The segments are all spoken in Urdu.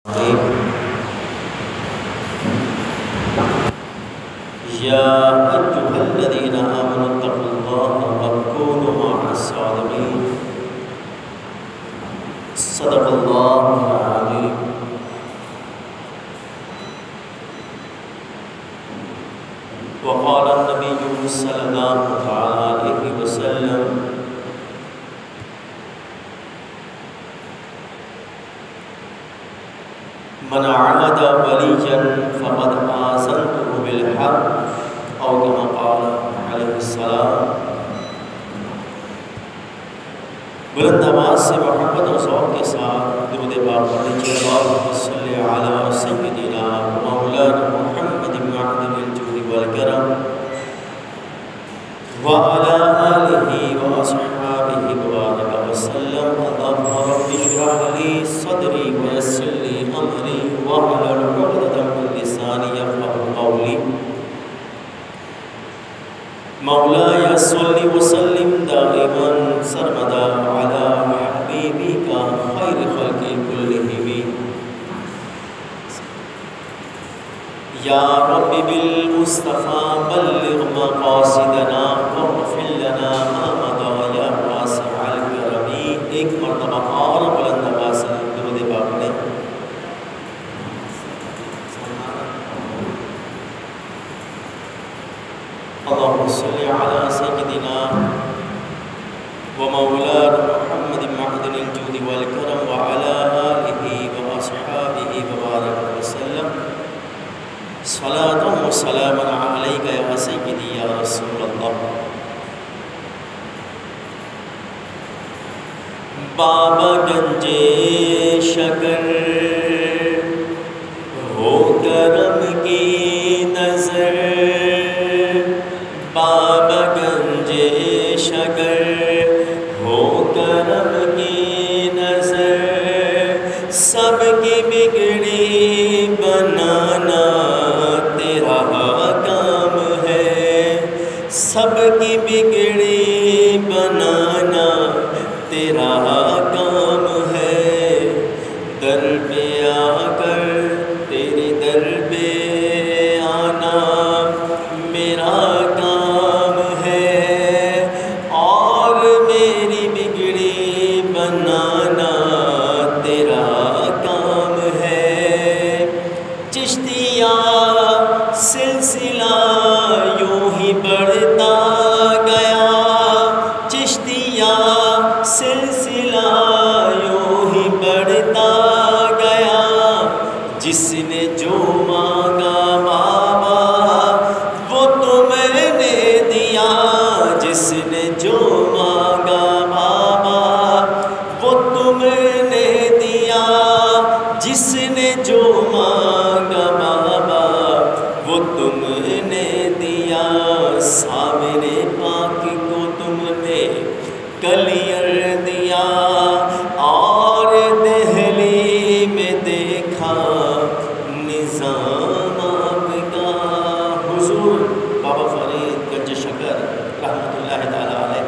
يا أيها الذين آمنوا اتقوا الله وكونوا مع الصادقين صدق الله العظيم. وقال النبي صلى الله عليه وسلم: من عاد وليا فقد آذنته بالحرب او كما قال علیہ السلام. بلند آواز سے محبت اور ذوق کے ساتھ درود پاک پڑھ لیجیے. اللہم صلی علی سیدنا مولانا محمد معدن الجود والکرم وعلى آلہ واصحابہ وبارک وسلم. اللہم رب اشرح لی صدری ویسر لی امری واحلل عقدۃ من لسانی یفقهوا قولی. مولاي صل وسلم دائما سرمدا على حبيبك خير خلق كلهم. يا رب بالمصطفى بلغ مقاصدنا واغفر لنا ما مضى يا واسع الكرم. ایک مرتبہ اور بلند آواز سے درود پاک پڑھیں. اللهم صل على سيدنا ومولانا محمد معدن الجود والكرم وعلى آله وأصحابه وبارك وسلم. صلاة وسلام عليك يا سيدي يا رسول الله. بابا گنجے شکر ہو کرم کی نظر. بابا گنجے شکر ہو کرم کی نظر. سب کی بگڑی بنانا تیرا کام ہے. سب کی بگڑی بنانا تیرا کام ہے. در پہ آ کر تیرے در پہ آنا میرا کام ہے اور میری بگڑی بنانا تیرا کام ہے. چشتیہ سلسلہ یوں ہی بڑھتا گیا. چشتیہ سلسلہ یوں ہی بڑھتا گیا. جس نے جو مانگا بابا وہ تم نے دیا. جس نے جو مانگا بابا وہ تم نے دیا. جس نے جو مانگا بابا وہ تم نے دیا. سامنے پاک کو تم نے کلیئر دیا اور دہلی میں دیکھا نظام آپ کا. حضور بابا فرید گنج شکر رحمۃ اللہ تعالی علیہ،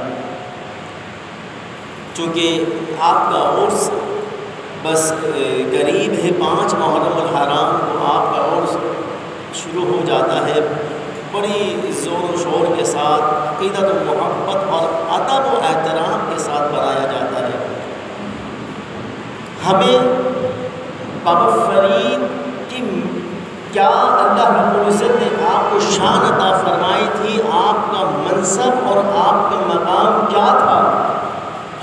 چونکہ آپ کا عرس بس قریب ہے 5 محرم الحرام کو آپ کا عرس شروع ہو جاتا ہے. بڑی زور و شور کے ساتھ عقیدت و محبت اور ادب و احترام کے ساتھ منایا جاتا ہے. ہمیں بابا فرید کی کیا اللہ رب العزت نے آپ کو شان عطا فرمائی تھی، آپ کا منصب اور آپ کا مقام کیا تھا،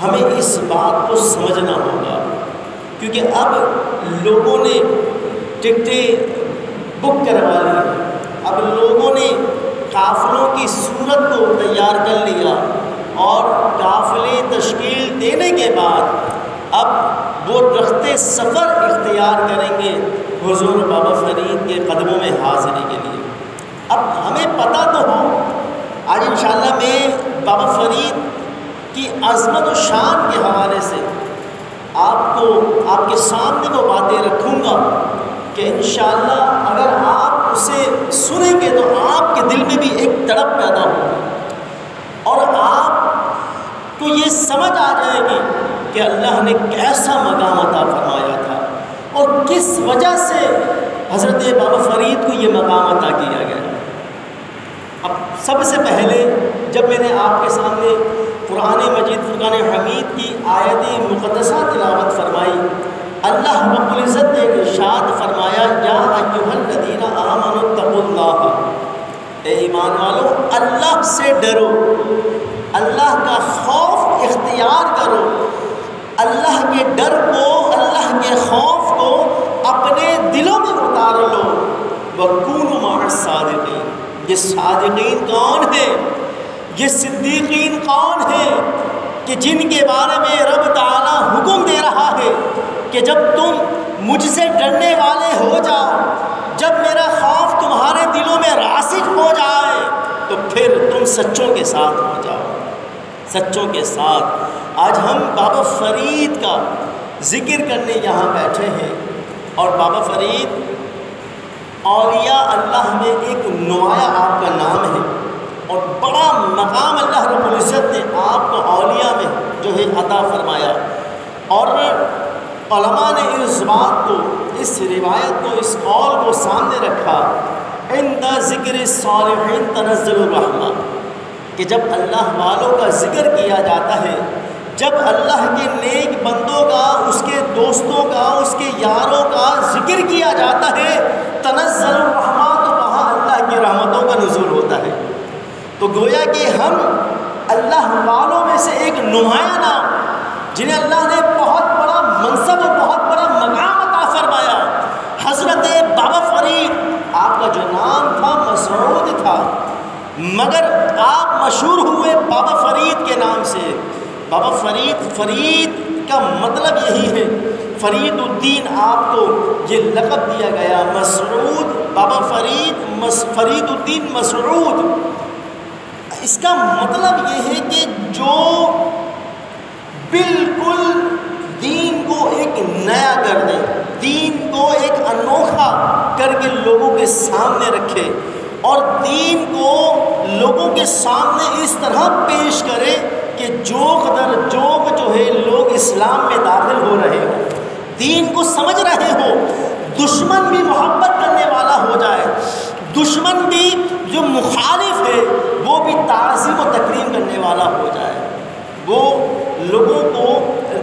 ہمیں اس بات کو سمجھنا ہوگا. کیونکہ اب لوگوں نے ٹکٹیں بک کروا لی. اب لوگوں نے قافلوں کی صورت کو تیار کر لیا اور قافلے تشکیل دینے کے بعد اب وہ رخت سفر اختیار کریں گے حضور بابا فرید کے قدموں میں حاضری کے لیے. اب ہمیں پتہ تو ہو، آج انشاءاللہ میں بابا فرید کی عظمت و شان کے حوالے سے آپ کے سامنے وہ باتیں رکھوں گا کہ انشاءاللہ اگر آپ اسے سنیں گے تو آپ کے دل میں بھی ایک تڑپ پیدا ہوگی اور آپ کو یہ سمجھ آ جائے گی کہ اللہ نے کیسا مقام عطا فرمایا تھا اور کس وجہ سے حضرت بابا فرید کو یہ مقام عطا کیا گیا؟ اب سب سے پہلے جب میں نے آپ کے سامنے قرآن مجید فرقان حمید کی آیت مقدسہ تلاوت فرمائی، اللہ رب العزت نے ارشاد فرمایا یا ایھا الذین آمنوا اتقوا اللہ، اے ایمان والو اللہ سے ڈرو، اللہ کا خوف اختیار کرو، اللہ کے ڈر کو، اللہ کے خوف کو اپنے دلوں میں اتار لو، وَكُونُوا مَعَ الصَّادِقِينَ۔ یہ صادقین کون ہیں؟ یہ صدیقین کون ہیں کہ جن کے بارے میں رب تعالیٰ حکم دے رہا ہے کہ جب تم مجھ سے ڈرنے والے ہو جاؤ، جب میرا خوف تمہارے دلوں میں راسخ ہو جائے تو پھر تم سچوں کے ساتھ ہو جاؤ، سچوں کے ساتھ۔ آج ہم بابا فرید کا ذکر کرنے یہاں بیٹھے ہیں، اور بابا فرید اولیاء اللہ میں ایک نمایاں آپ کا نام ہے، اور بڑا مقام اللہ رب العزت نے آپ کو اولیاء میں جو ہے عطا فرمایا، اور علماء نے اس بات کو، اس روایت کو، اس قول کو سامنے رکھا، عند ذکر الصالحین تنزل الرحمہ، کہ جب اللہ والوں کا ذکر کیا جاتا ہے، جب اللہ کے نیک بندوں کا، اس کے دوستوں کا، اس کے یاروں کا ذکر کیا جاتا ہے، تنزل الرحمہ، تو وہاں اللہ کی رحمتوں کا نزول ہوتا ہے۔ تو گویا کہ ہم اللہ والوں میں سے ایک نمایاں نام، جنہیں اللہ نے بہت بڑا منصب اور بہت بڑا مقام عطا فرمایا، حضرت بابا فرید، آپ کا جو نام تھا مسعود تھا، مگر آپ مشہور ہوئے بابا فرید کے نام سے۔ بابا فرید، فرید کا مطلب یہی ہے، فرید الدین آپ کو یہ لقب دیا گیا، مسعود بابا فرید، فرید الدین مسعود، اس کا مطلب یہ ہے کہ جو بالکل دین کو ایک نیا کر دے، دین کو ایک انوکھا کر کے لوگوں کے سامنے رکھے، اور دین کو لوگوں کے سامنے اس طرح پیش کرے کہ جوق در جوق جو ہے لوگ اسلام میں داخل ہو رہے ہوں، دین کو سمجھ رہے ہو، دشمن بھی محبت کرنے والا ہو جائے، دشمن بھی جو مخالف ہے وہ بھی تعظیم و تکریم کرنے والا ہو جائے، وہ لوگوں کو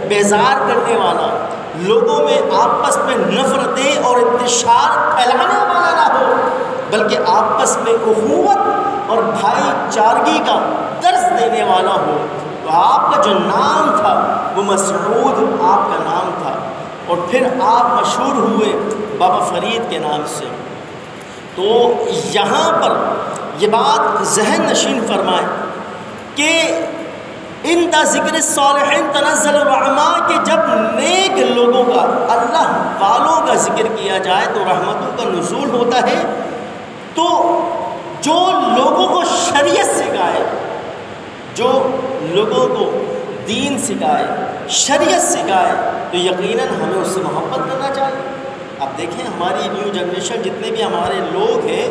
بیزار کرنے والا، لوگوں میں آپس میں نفرتیں اور انتشار پھیلانے والا نہ ہو، بلکہ آپس میں اخوت اور بھائی چارگی کا درس دینے والا ہو۔ تو آپ کا جو نام تھا وہ مسعود آپ کا نام تھا، اور پھر آپ مشہور ہوئے بابا فرید کے نام سے۔ تو یہاں پر یہ بات ذہن نشین فرمائیں کہ عند ذکر الصالحین تنزل الرحمہ، کہ جب نیک لوگوں کا، اللہ والوں کا ذکر کیا جائے تو رحمتوں کا نزول ہوتا ہے۔ تو جو لوگوں کو شریعت سکھائے، جو لوگوں کو دین سکھائے، شریعت سکھائے، تو یقیناً ہمیں اس سے محبت کرنا چاہیے۔ اب دیکھیں ہماری نیو جنریشن، جتنے بھی ہمارے لوگ ہیں،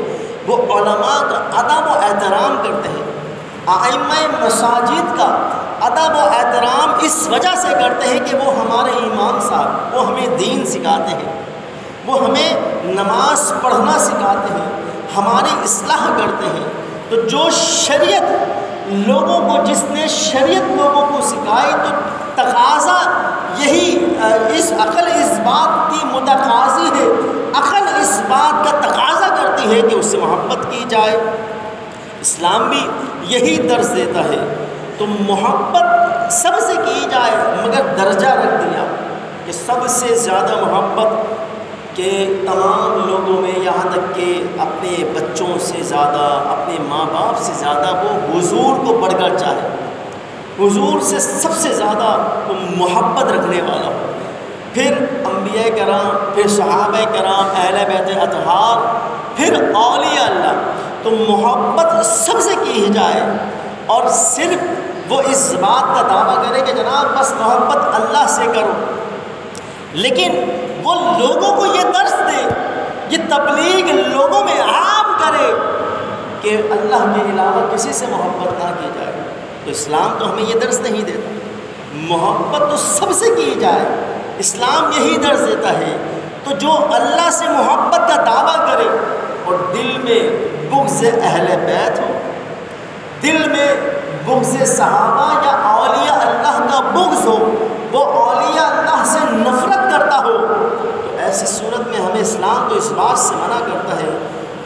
وہ علماء کا ادب و احترام کرتے ہیں، ائمہ مساجد کا ادب و احترام اس وجہ سے کرتے ہیں کہ وہ ہمارے امام صاحب، وہ ہمیں دین سکھاتے ہیں، وہ ہمیں نماز پڑھنا سکھاتے ہیں، ہماری اصلاح کرتے ہیں۔ تو جو شریعت لوگوں کو، جس نے شریعت لوگوں کو سکھائی، تو تقاضا یہی، اس عقل اس بات کی متقاضی ہے، عقل اس بات کا تقاضا کرتی ہے کہ اس سے محبت کی جائے۔ اسلام بھی یہی درس دیتا ہے، تو محبت سب سے کی جائے، مگر درجہ رکھ دیا کہ سب سے زیادہ محبت کہ تمام لوگوں میں، یہاں تک کہ اپنے بچوں سے زیادہ، اپنے ماں باپ سے زیادہ وہ حضور کو بڑھ کر چاہے، حضور سے سب سے زیادہ وہ محبت رکھنے والا ہو، پھر انبیاء کرام، پھر صحابہ کرام، اہل بیت اطہار، پھر اولیاء اللہ۔ تو محبت سب سے کی جائے، اور صرف وہ اس بات کا دعویٰ کرے کہ جناب بس محبت اللہ سے کرو، لیکن وہ لوگوں کو یہ درس دے، یہ تبلیغ لوگوں میں عام کرے کہ اللہ کے علاوہ کسی سے محبت نہ کی جائے۔ تو اسلام تو ہمیں یہ درس نہیں دیتا، محبت تو سب سے کی جائے، اسلام یہی درس دیتا ہے تو جو اللہ سے محبت کا دعویٰ کرے اور دل میں بغض اہل بیت ہو، دل میں بغض صحابہ یا اولیاء اللہ کا بغض ہو، وہ اولیاء اللہ سے نفرت کرتا ہو، تو ایسی صورت میں ہمیں اسلام تو اس بات سے منع کرتا ہے.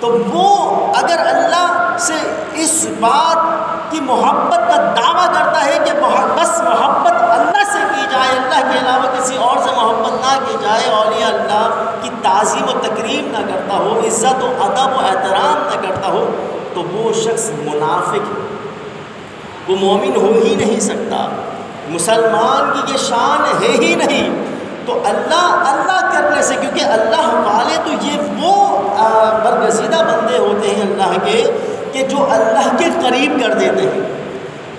تو وہ اگر اللہ سے اس بات کی محبت کا دعویٰ کرتا ہے کہ بس محبت اللہ سے کی جائے، اللہ کے علاوہ کسی اور سے محبت نہ کی جائے، اولیاء اللہ کی تعظیم و تکریم نہ کرتا ہو، عزت و ادب و احترام نہ کرتا ہو، تو وہ شخص منافق ہے، وہ مومن ہو ہی نہیں سکتا، مسلمان کی یہ شان ہے ہی نہیں. تو اللہ کرنے سے، کیونکہ اللہ والے تو یہ وہ برگزیدہ بندے ہوتے ہیں اللہ کے کہ جو اللہ کے قریب کر دیتے ہیں،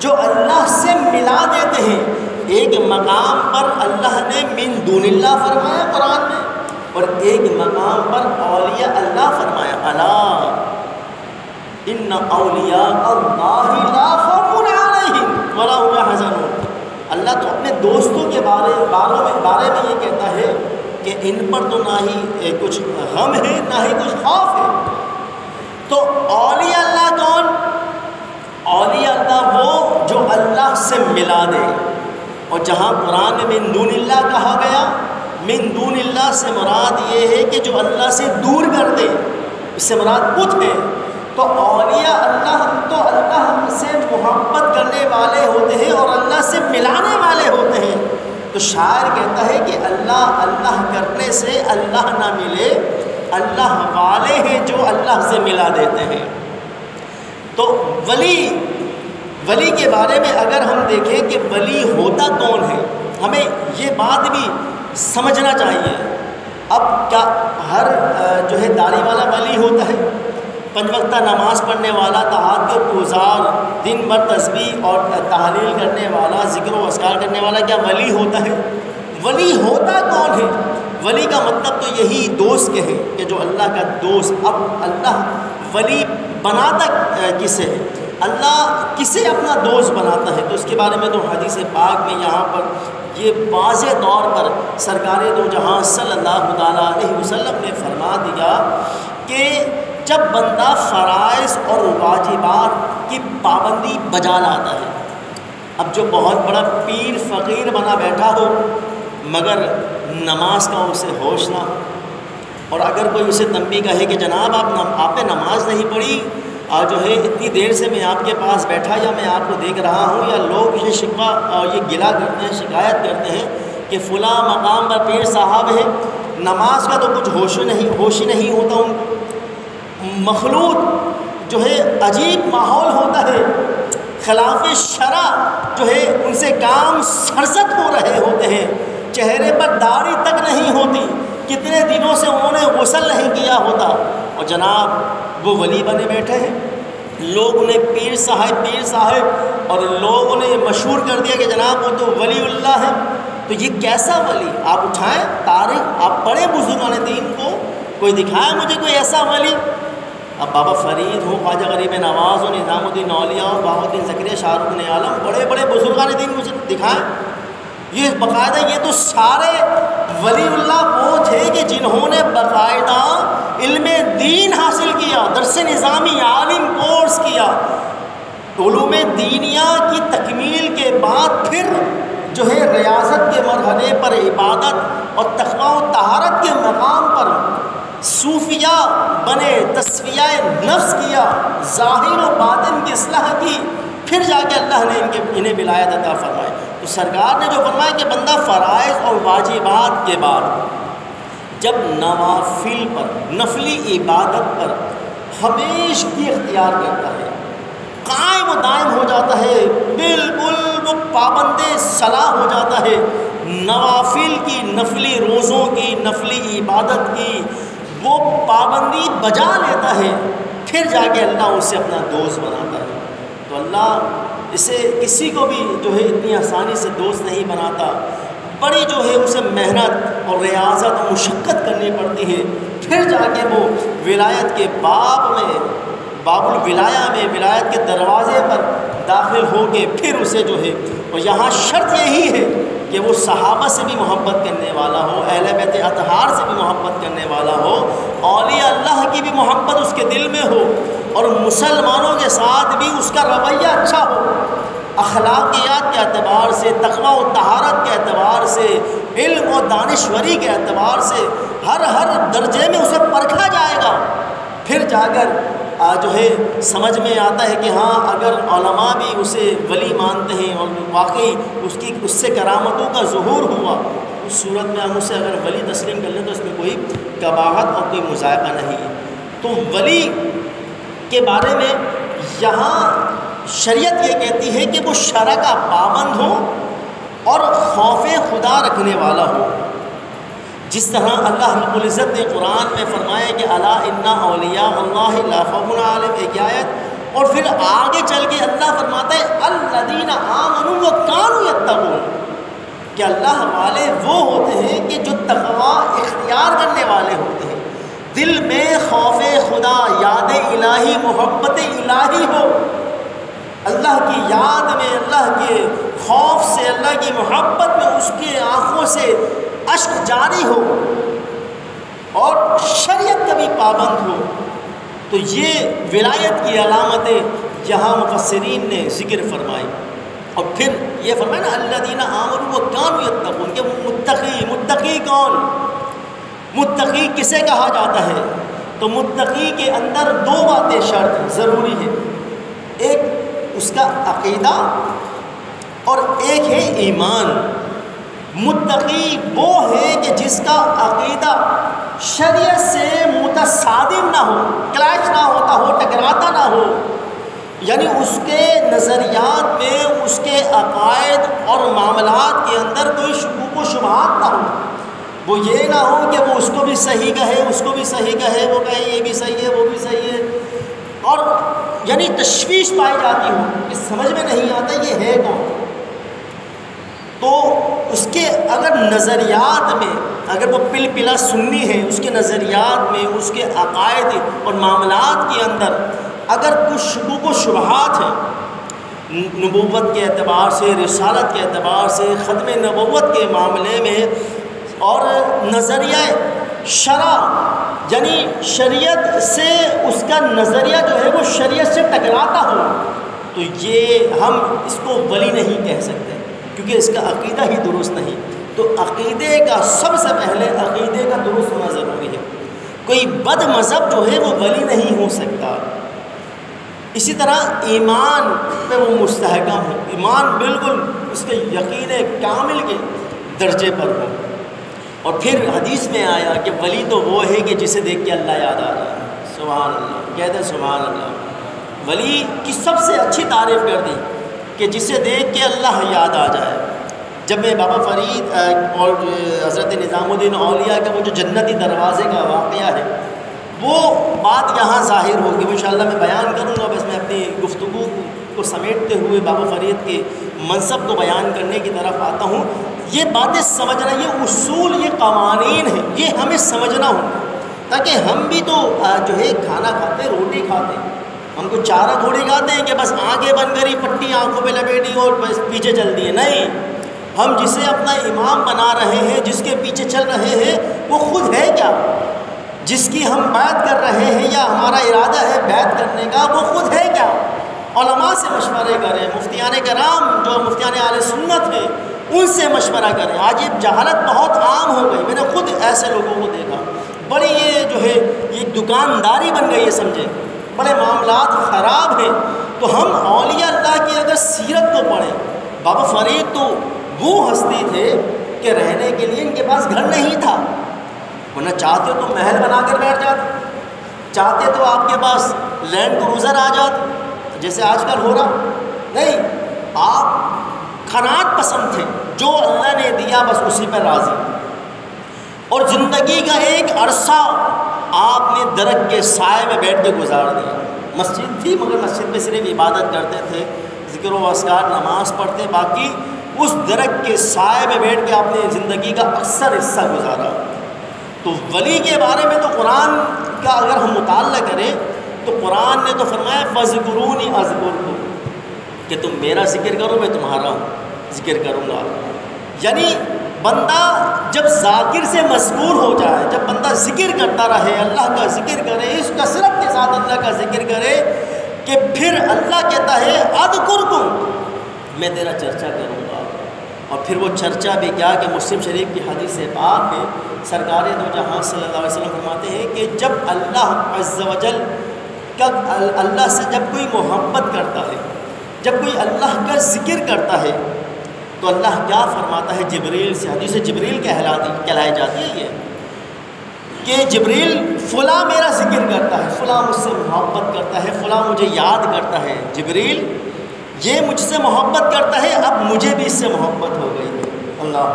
جو اللہ سے ملا دیتے ہیں. ایک مقام پر اللہ نے من دون اللہ فرمایا قرآن میں، اور ایک مقام پر اولیاء اللہ فرمایا. الا ان اولیاء اللہ لا خوف علیہم ولا هم يحزنون. اللہ تو اپنے دوستوں کے بارے میں یہ کہتا ہے کہ ان پر تو نہ ہی کچھ غم ہے نہ ہی کچھ خوف ہے. تو اولیاء اللہ کون؟ اولیاء اللہ وہ جو اللہ سے ملا دے. اور جہاں قرآن میں من دون اللہ کہا گیا، من دون اللہ سے مراد یہ ہے کہ جو اللہ سے دور کر دے، اس سے مراد بت ہے. تو اولیاء اللہ تو اللہ سے محبت کرنے والے ہوتے ہیں اور اللہ سے ملانے والے ہوتے ہیں. تو شاعر کہتا ہے کہ اللہ کرنے سے اللہ نہ ملے، اللہ والے ہیں جو اللہ سے ملا دیتے ہیں. تو ولی کے بارے میں اگر ہم دیکھیں کہ ولی ہوتا کون ہے، ہمیں یہ بات بھی سمجھنا چاہیے. اب کیا ہر جو ہے داڑھی والا ولی ہوتا ہے؟ 5 وقتہ نماز پڑھنے والا، تہجد کے گزار، دن بھر تسبیح اور تحلیل کرنے والا، ذکر و اذکار کرنے والا کیا ولی ہوتا ہے؟ ولی ہوتا کون ہے؟ ولی کا مطلب تو یہی دوست کے ہے کہ جو اللہ کا دوست. اب اللہ ولی بناتا کسے ہے؟ اللہ کسے اپنا دوست بناتا ہے؟ تو اس کے بارے میں تو حدیث پاک میں یہاں پر یہ واضح طور پر سرکار دو جہاں صلی اللہ تعالیٰ علیہ وسلم نے فرما دیا کہ جب بندہ فرائض اور واجبات کی پابندی بجا لاتا ہے. اب جو بہت بڑا پیر فقیر بنا بیٹھا ہو مگر نماز کا اسے ہوش نہ ہو، اور اگر کوئی اسے تنبیہ کہے کہ جناب آپ نے نماز نہیں پڑھی، جو ہے اتنی دیر سے میں آپ کے پاس بیٹھا یا میں آپ کو دیکھ رہا ہوں، یا لوگ یہ شکوہ اور یہ گلہ کرتے ہیں، شکایت کرتے ہیں کہ فلاں مقام پر پیر صاحب ہے، نماز کا تو کچھ ہوش ہی نہیں ہوتا ان کو، مخلوط جو ہے عجیب ماحول ہوتا ہے، خلاف شرع جو ہے ان سے کام سرزد ہو رہے ہوتے ہیں، چہرے پر داڑھی تک نہیں ہوتی، کتنے دنوں سے انہوں نے غسل نہیں کیا ہوتا، اور جناب وہ ولی بنے بیٹھے ہیں. لوگ انہیں پیر صاحب اور لوگوں نے مشہور کر دیا کہ جناب وہ تو ولی اللہ ہے. تو یہ کیسا ولی؟ آپ اٹھائیں تاریخ، آپ پڑھیں بزرگان دین کو، کوئی دکھائے مجھے کوئی ایسا ولی. اب بابا فرید ہو، خواجہ غریب نواز ہو، نظام الدین اولیاء ہو، بہاء الدین زکریا، شاہ رخ نے عالم، بڑے بڑے بزرگان دین مجھے دکھائیں. یہ باقاعدہ یہ تو سارے ولی اللہ وہ تھے کہ جنہوں نے باقاعدہ علم دین حاصل کیا، درس نظامی عالم کورس کیا، علوم دینیہ کی تکمیل کے بعد پھر جو ہے ریاضت کے مرحلے پر عبادت اور تقویٰ و طہارت کے مقام پر صوفیہ بنے، تصفیہ نفس کیا، ظاہر و باطن کی اصلاح کی، پھر جا کے اللہ نے انہیں ولایت عطا فرمائی. تو سرکار نے جو فرمایا کہ بندہ فرائض اور واجبات کے بعد جب نوافل پر، نفلی عبادت پر ہمیشگی اختیار کرتا ہے، قائم و دائم ہو جاتا ہے، بالکل وہ پابند صلاح ہو جاتا ہے، نوافل کی، نفلی روزوں کی، نفلی عبادت کی وہ پابندی بجا لیتا ہے، پھر جا کے اللہ اسے اپنا دوست بناتا ہے. تو اللہ اسے کسی کو بھی جو ہے اتنی آسانی سے دوست نہیں بناتا، بڑی جو ہے اسے محنت اور ریاضت اور مشقت کرنی پڑتی ہے، پھر جا کے وہ ولایت کے باب میں، باب الولایہ میں، ولایت کے دروازے پر داخل ہو کے پھر اسے جو ہے، اور یہاں شرط یہی ہے کہ وہ صحابہ سے بھی محبت کرنے والا ہو، اہل بیت اطہار سے بھی محبت کرنے والا ہو، اولیاء اللہ کی بھی محبت اس کے دل میں ہو، اور مسلمانوں کے ساتھ بھی اس کا رویہ اچھا ہو، اخلاقیات کے اعتبار سے، تقویٰ و طہارت کے اعتبار سے، علم و دانشوری کے اعتبار سے ہر درجے میں اسے پرکھا جائے گا، پھر جا کر جو ہے سمجھ میں آتا ہے کہ ہاں اگر علماء بھی اسے ولی مانتے ہیں اور واقعی اس سے کرامتوں کا ظہور ہوا، اس صورت میں ہم اسے اگر ولی تسلیم کر لیں تو اس میں کوئی قباحت اور کوئی مذائقہ نہیں ہے۔ تو ولی کے بارے میں یہاں شریعت یہ کہتی ہے کہ وہ شرع کا پابند ہو اور خوف خدا رکھنے والا ہو، جس طرح اللہ رب العزت نے قرآن میں فرمایا کہ الا ان اولیاء اللہ لا خوف علیہم، ایک آیت، اور پھر آگے چل کے اللہ فرماتا ہے الذین آمنوا وکانوا یتقون، کہ اللہ والے وہ ہوتے ہیں کہ جو تقویٰ اختیار کرنے والے ہوتے ہیں، دل میں خوف خدا، یاد الہی، محبت الہی ہو، اللہ کی یاد میں، اللہ کے خوف سے، اللہ کی محبت میں اس کی آنکھوں سے اشک جاری ہو اور شریعت کا بھی پابند ہو، تو یہ ولایت کی علامتیں یہاں مفسرین نے ذکر فرمائی۔ اور پھر یہ فرمایا نا الذین آمنوا وکانوا یتقون، کہ متقی کون؟ متقی کسے کہا جاتا ہے؟ تو متقی کے اندر دو باتیں شرط ضروری ہے، ایک اس کا عقیدہ اور ایک ہے ایمان۔ متقی وہ ہے کہ جس کا عقیدہ شریعت سے متصادم نہ ہو، کلیش نہ ہوتا ہو، ٹکراتا نہ ہو، یعنی اس کے نظریات میں، اس کے عقائد اور معاملات کے اندر کوئی شکوک و شبہات نہ ہو، وہ یہ نہ ہو کہ وہ اس کو بھی صحیح کہے، اس کو بھی صحیح کہے، وہ کہے یہ بھی صحیح ہے، وہ بھی صحیح ہے، اور یعنی تشویش پائی جاتی ہو کہ سمجھ میں نہیں آتا یہ ہے کون۔ تو اس کے اگر نظریات میں، اگر وہ پلا سنی ہے، اس کے نظریات میں، اس کے عقائد اور معاملات کے اندر اگر کچھ شکوک و شبہات ہیں، نبوت کے اعتبار سے، رسالت کے اعتبار سے، ختم نبوت کے معاملے میں، اور نظریہ شرع یعنی شریعت سے اس کا نظریہ جو ہے وہ شریعت سے ٹکراتا ہو، تو یہ ہم اس کو ولی نہیں کہہ سکتے، کیونکہ اس کا عقیدہ ہی درست نہیں۔ تو عقیدے کا سب سے پہلے عقیدے کا درست ہونا ضروری ہے، کوئی بد مذہب جو ہے وہ ولی نہیں ہو سکتا۔ اسی طرح ایمان پہ وہ مستحکم ہو، ایمان بالکل اس کے یقین کامل کے درجے پر ہو۔ اور پھر حدیث میں آیا کہ ولی تو وہ ہے کہ جسے دیکھ کے اللہ یاد آ رہا ہے، سبحان اللہ، کہتے ہیں سبحان اللہ۔ ولی کی سب سے اچھی تعریف کر دی کہ جسے دیکھ کے اللہ یاد آ جائے۔ جب میں بابا فرید اور حضرت نظام الدین اولیاء کا وہ جو جنتی دروازے کا واقعہ ہے، وہ بات یہاں ظاہر ہوگی، وہ انشاءاللہ میں بیان کروں گا، بس میں اپنی گفتگو کو سمیٹتے ہوئے بابا فرید کے منصب کو بیان کرنے کی طرف آتا ہوں۔ یہ باتیں سمجھنا، یہ اصول، یہ قوانین ہیں، یہ ہمیں سمجھنا ہوگا، تاکہ ہم بھی تو جو ہے کھانا کھاتے، روٹی کھاتے، ہم کو چارہ تھوڑی کھاتے ہیں کہ بس آنکھیں بند کری، پٹی آنکھوں پہ لپیٹی اور بس پیچھے چل دیے، نہیں، ہم جسے اپنا امام بنا رہے ہیں، جس کے پیچھے چل رہے ہیں، وہ خود ہے کیا؟ جس کی ہم بیعت کر رہے ہیں یا ہمارا ارادہ ہے بیعت کرنے کا، وہ خود ہے کیا؟ علماء سے مشورے کریں، مفتیان کرام جو مفتیان اہل سنت ہیں ان سے مشورہ کریں۔ آج یہ جہالت بہت عام ہو گئی، میں نے خود ایسے لوگوں کو دیکھا، بڑی یہ جو ہے یہ دکانداری بن گئی ہے، سمجھے، بڑے معاملات خراب ہیں۔ تو ہم اولیاء اللہ کی اگر سیرت کو پڑھیں، بابا فرید تو وہ ہستی تھے کہ رہنے کے لیے ان کے پاس گھر نہیں تھا، ورنہ چاہتے تو محل بنا کر بیٹھ جاتے، چاہتے تو آپ کے پاس لینڈ کروزر آ جاتے جیسے آج کل ہو رہا، نہیں، آپ قناعت پسند تھے، جو اللہ نے دیا بس اسی پر راضی، اور زندگی کا ایک عرصہ آپ نے درخت کے سائے میں بیٹھ کے گزار دیا۔ مسجد تھی مگر مسجد میں صرف عبادت کرتے تھے، ذکر و اذکار، نماز پڑھتے، باقی اس درخت کے سائے میں بیٹھ کے آپ نے زندگی کا اکثر حصہ گزارا۔ تو ولی کے بارے میں تو قرآن کا اگر ہم مطالعہ کریں تو قرآن نے تو فرمایا فَاذْكُرُونِی أَذْكُرْكُمْ، کہ تم میرا ذکر کرو میں تمہارا ذکر کروں گا۔ یعنی بندہ جب ذاکر سے مذکور ہو جائے، جب بندہ ذکر کرتا رہے، اللہ کا ذکر کرے، اس کثرت کے ساتھ اللہ کا ذکر کرے کہ پھر اللہ کہتا ہے اذکرکم، میں تیرا چرچا کروں گا۔ اور پھر وہ چرچا بھی کیا کہ مسلم شریف کی حدیث پاک ہے، سرکار دو جہاں صلی اللہ علیہ وسلم فرماتے ہیں کہ جب اللہ عز و جل اللہ سے جب کوئی محبت کرتا ہے، جب کوئی اللہ کا ذکر کرتا ہے تو اللہ کیا فرماتا ہے جبریل سے، حدیث جبریل کہلائی جاتی ہے یہ کہ جبریل فلاں میرا ذکر کرتا ہے، فلاں مجھ سے محبت کرتا ہے، فلاں مجھے یاد کرتا ہے، جبریل یہ مجھ سے محبت کرتا ہے، اب مجھے بھی اس سے محبت ہو گئی ہے۔ اللہ،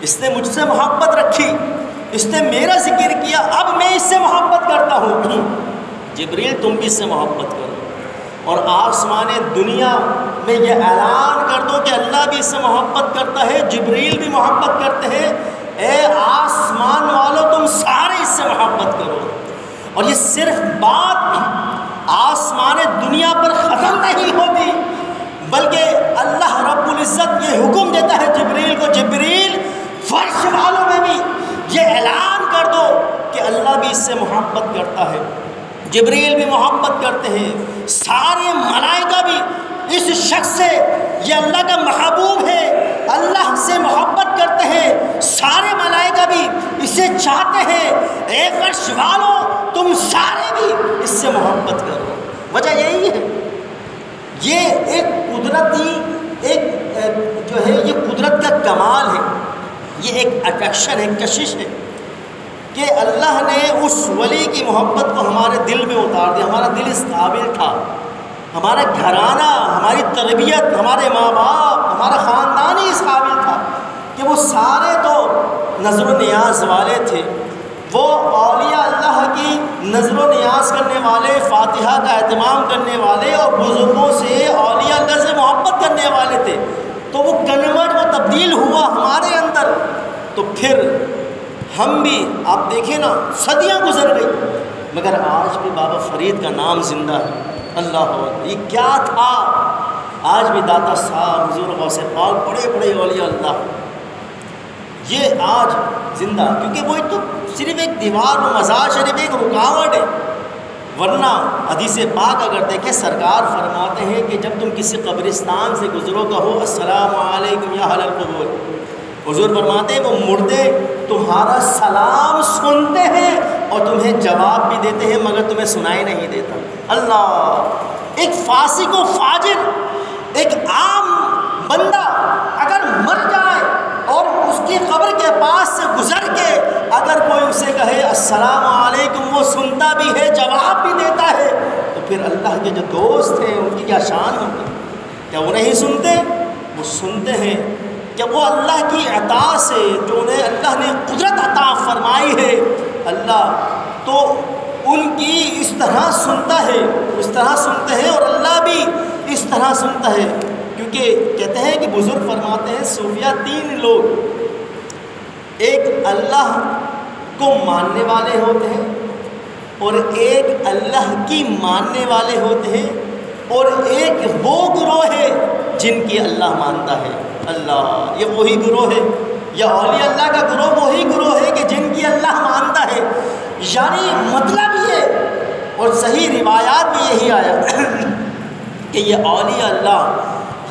اس نے مجھ سے محبت رکھی، اس نے میرا ذکر کیا، اب میں اس سے محبت کرتا ہوں۔ جبریل تم بھی اس سے محبت کرو، اور آسمان دنیا میں یہ اعلان کر دو کہ اللہ بھی اس سے محبت کرتا ہے، جبریل بھی محبت کرتے ہیں، اے آسمان والوں تم سارے اس سے محبت کرو۔ اور یہ صرف بات آسمان دنیا پر ختم نہیں ہوتی، بلکہ اللہ رب العزت یہ حکم دیتا ہے جبریل کو، جبریل فرش والوں میں بھی یہ اعلان کر دو کہ اللہ بھی اس سے محبت کرتا ہے، جبریل بھی محبت کرتے ہیں، سارے ملائکہ بھی اس شخص سے، یہ اللہ کا محبوب ہے، اللہ سے محبت کرتے ہیں، سارے ملائکہ بھی اسے چاہتے ہیں، اے فرش والوں تم سارے بھی اس سے محبت کرو۔ وجہ یہی ہے، یہ ایک قدرتی جو ہے یہ قدرت کا کمال ہے، یہ ایک اٹریکشن ہے، کشش ہے کہ اللہ نے اس ولی کی محبت کو ہمارے دل میں اتار دیا۔ ہمارا دل اس قابل تھا، ہمارا گھرانہ، ہماری تربیت، ہمارے ماں باپ، ہمارا خاندان ہی اس قابل تھا کہ وہ سارے تو نظر و نیاز والے تھے، وہ اولیاء اللہ کی نظر و نیاز کرنے والے، فاتحہ کا اہتمام کرنے والے اور بزرگوں سے، اولیاء اللہ سے محبت کرنے والے تھے۔ تو وہ کنورٹ، وہ تبدیل ہوا ہمارے اندر، تو پھر ہم بھی آپ دیکھیں نا صدیاں گزر گئی، مگر آج بھی بابا فرید کا نام زندہ ہے۔ اللہ اکبر، یہ کیا تھا؟ آج بھی داتا صاحب، حضور غوث پاک، بڑے بڑے اولیاء اللہ یہ آج زندہ، کیونکہ وہ تو صرف ایک دیوار و مزار شریف ایک رکاوٹ ہے، ورنہ حدیث پاک اگر دیکھیں سرکار فرماتے ہیں کہ جب تم کسی قبرستان سے گزرو کہو السلام علیکم یا اہل القبور، حضور فرماتے ہیں وہ مردے تمہارا سلام سنتے ہیں اور تمہیں جواب بھی دیتے ہیں مگر تمہیں سنائی نہیں دیتا۔ اللہ، ایک فاسق و فاجر، ایک عام بندہ اگر مر جائے اور اس کی قبر کے پاس سے گزر کے اگر کوئی اسے کہے السلام علیکم، وہ سنتا بھی ہے، جواب بھی دیتا ہے، تو پھر اللہ کے جو دوست ہیں ان کی کیا شان ہوگی؟ کیا وہ نہیں سنتے؟ وہ سنتے ہیں کہ وہ اللہ کی عطا سے، جو انہیں اللہ نے قدرت عطا فرمائی ہے، اللہ تو ان کی اس طرح سنتا ہے، اس طرح سنتے ہیں، اور اللہ بھی اس طرح سنتا ہے، کیونکہ کہتے ہیں کہ بزرگ فرماتے ہیں صوفیہ تین لوگ، ایک اللہ کو ماننے والے ہوتے ہیں، اور ایک اللہ کی ماننے والے ہوتے ہیں، اور ایک وہ گروہ ہے جن کی اللہ مانتا ہے۔ اللہ، یہ وہی گروہ ہے، یا اولیاء اللہ کا گروہ وہی گروہ ہے کہ جن کی اللہ مانتا ہے۔ یعنی مطلب یہ، اور صحیح روایات میں یہی آیا کہ یہ اولیاء اللہ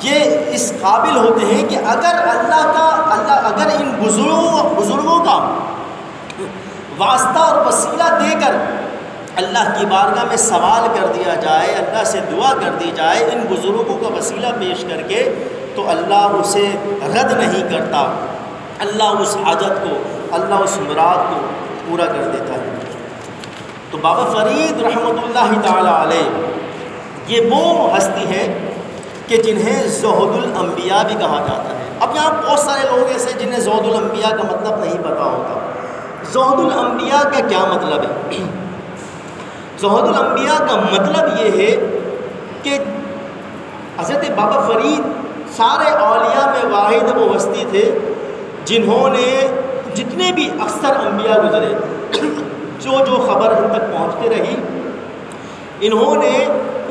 یہ اس قابل ہوتے ہیں کہ اگر اگر ان بزرگوں کا واسطہ اور وسیلہ دے کر اللہ کی بارگاہ میں سوال کر دیا جائے، اللہ سے دعا کر دی جائے ان بزرگوں کا وسیلہ پیش کر کے، تو اللہ اسے رد نہیں کرتا، اللہ اس حاجت کو، اللہ اس مراد کو پورا کر دیتا ہے۔ تو بابا فرید رحمۃ اللہ تعالی علیہ یہ وہ ہستی ہے کہ جنہیں زہد الانبیاء بھی کہا جاتا ہے۔ اب یہاں بہت سارے لوگ ایسے جنہیں زہد الانبیاء کا مطلب نہیں پتہ ہوتا۔ زہد الانبیاء کا کیا مطلب ہے؟ زہد الانبیاء کا مطلب یہ ہے کہ حضرت بابا فرید سارے اولیاء میں واحد وہ ہستی تھے جنہوں نے جتنے بھی اکثر انبیاء گزرے، جو خبر ہم تک پہنچتے رہی، انہوں نے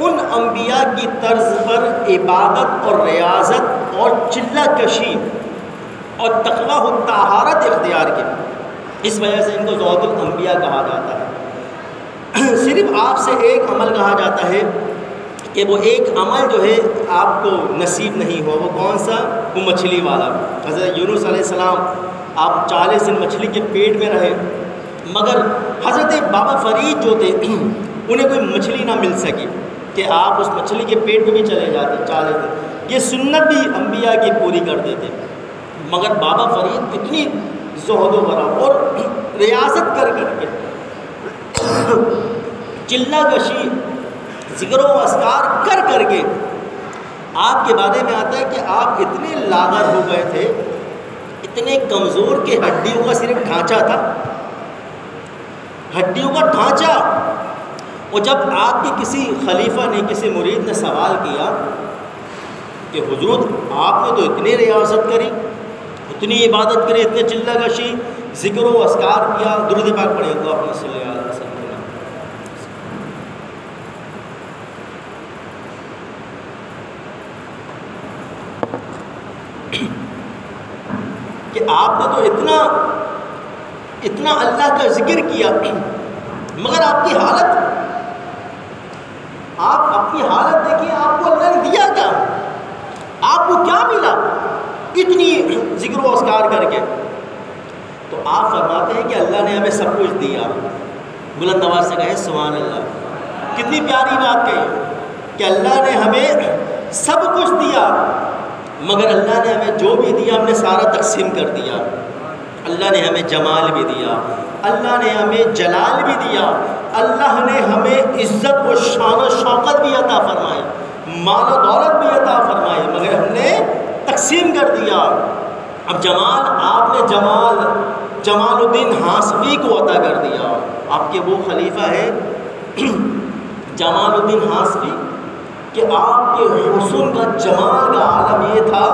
ان انبیاء کی طرز پر عبادت اور ریاضت اور چلہ کشی اور تقویٰ و طہارت اختیار کی، اس وجہ سے ان کو زہد الانبیاء کہا جاتا ہے۔ صرف آپ سے ایک عمل کہا جاتا ہے کہ وہ ایک عمل جو ہے آپ کو نصیب نہیں ہو، وہ کون سا؟ وہ مچھلی والا۔ حضرت یونس علیہ السلام آپ 40 دن مچھلی کے پیٹ میں رہے، مگر حضرت بابا فرید جو تھے انہیں کوئی مچھلی نہ مل سکی کہ آپ اس مچھلی کے پیٹ میں بھی چلے جاتے 40 دن۔ یہ سنت بھی انبیاء کی پوری کرتے تھے، مگر بابا فرید اتنی زہد و ورع اور ریاضت کر کے چلہ کشی ذکر و اذکار کر کے آپ کے بارے میں آتا ہے کہ آپ اتنے لاغر ہو گئے تھے، اتنے کمزور کہ ہڈیوں کا صرف ڈھانچہ تھا، ہڈیوں کا ڈھانچہ۔ اور جب آپ کے کسی خلیفہ نے، کسی مرید نے سوال کیا کہ حضور آپ نے تو اتنی ریاضت کری، اتنی عبادت کری، اتنے چلہ کشی ذکر و اذکار کیا، درود پاک پڑھیں تو آپ نے صلی اللہ علیہ وسلم کہ آپ نے تو اتنا اللہ کا ذکر کیا، مگر آپ کی حالت، آپ اپنی حالت دیکھیے، آپ کو اللہ نے دیا کیا؟ آپ کو کیا ملا اتنی ذکر و اذکار کر کے؟ تو آپ فرماتے ہیں کہ اللہ نے ہمیں سب کچھ دیا۔ بلند آواز سے کہیں سبحان اللہ۔ کتنی پیاری بات کہی کہ اللہ نے ہمیں سب کچھ دیا، مگر اللہ نے ہمیں جو بھی دیا ہم نے سارا تقسیم کر دیا۔ اللہ نے ہمیں جمال بھی دیا، اللہ نے ہمیں جلال بھی دیا، اللہ نے ہمیں عزت و شان و شوکت بھی عطا فرمائی، مال و دولت بھی عطا فرمائی، مگر ہم نے تقسیم کر دیا۔ اب جمال، آپ نے جمال الدین ہاسفی کو عطا کر دیا۔ آپ کے وہ خلیفہ ہیں جمال الدین ہاسفی کہ آپ کے حسن کا، جمال کا عالم یہ تھا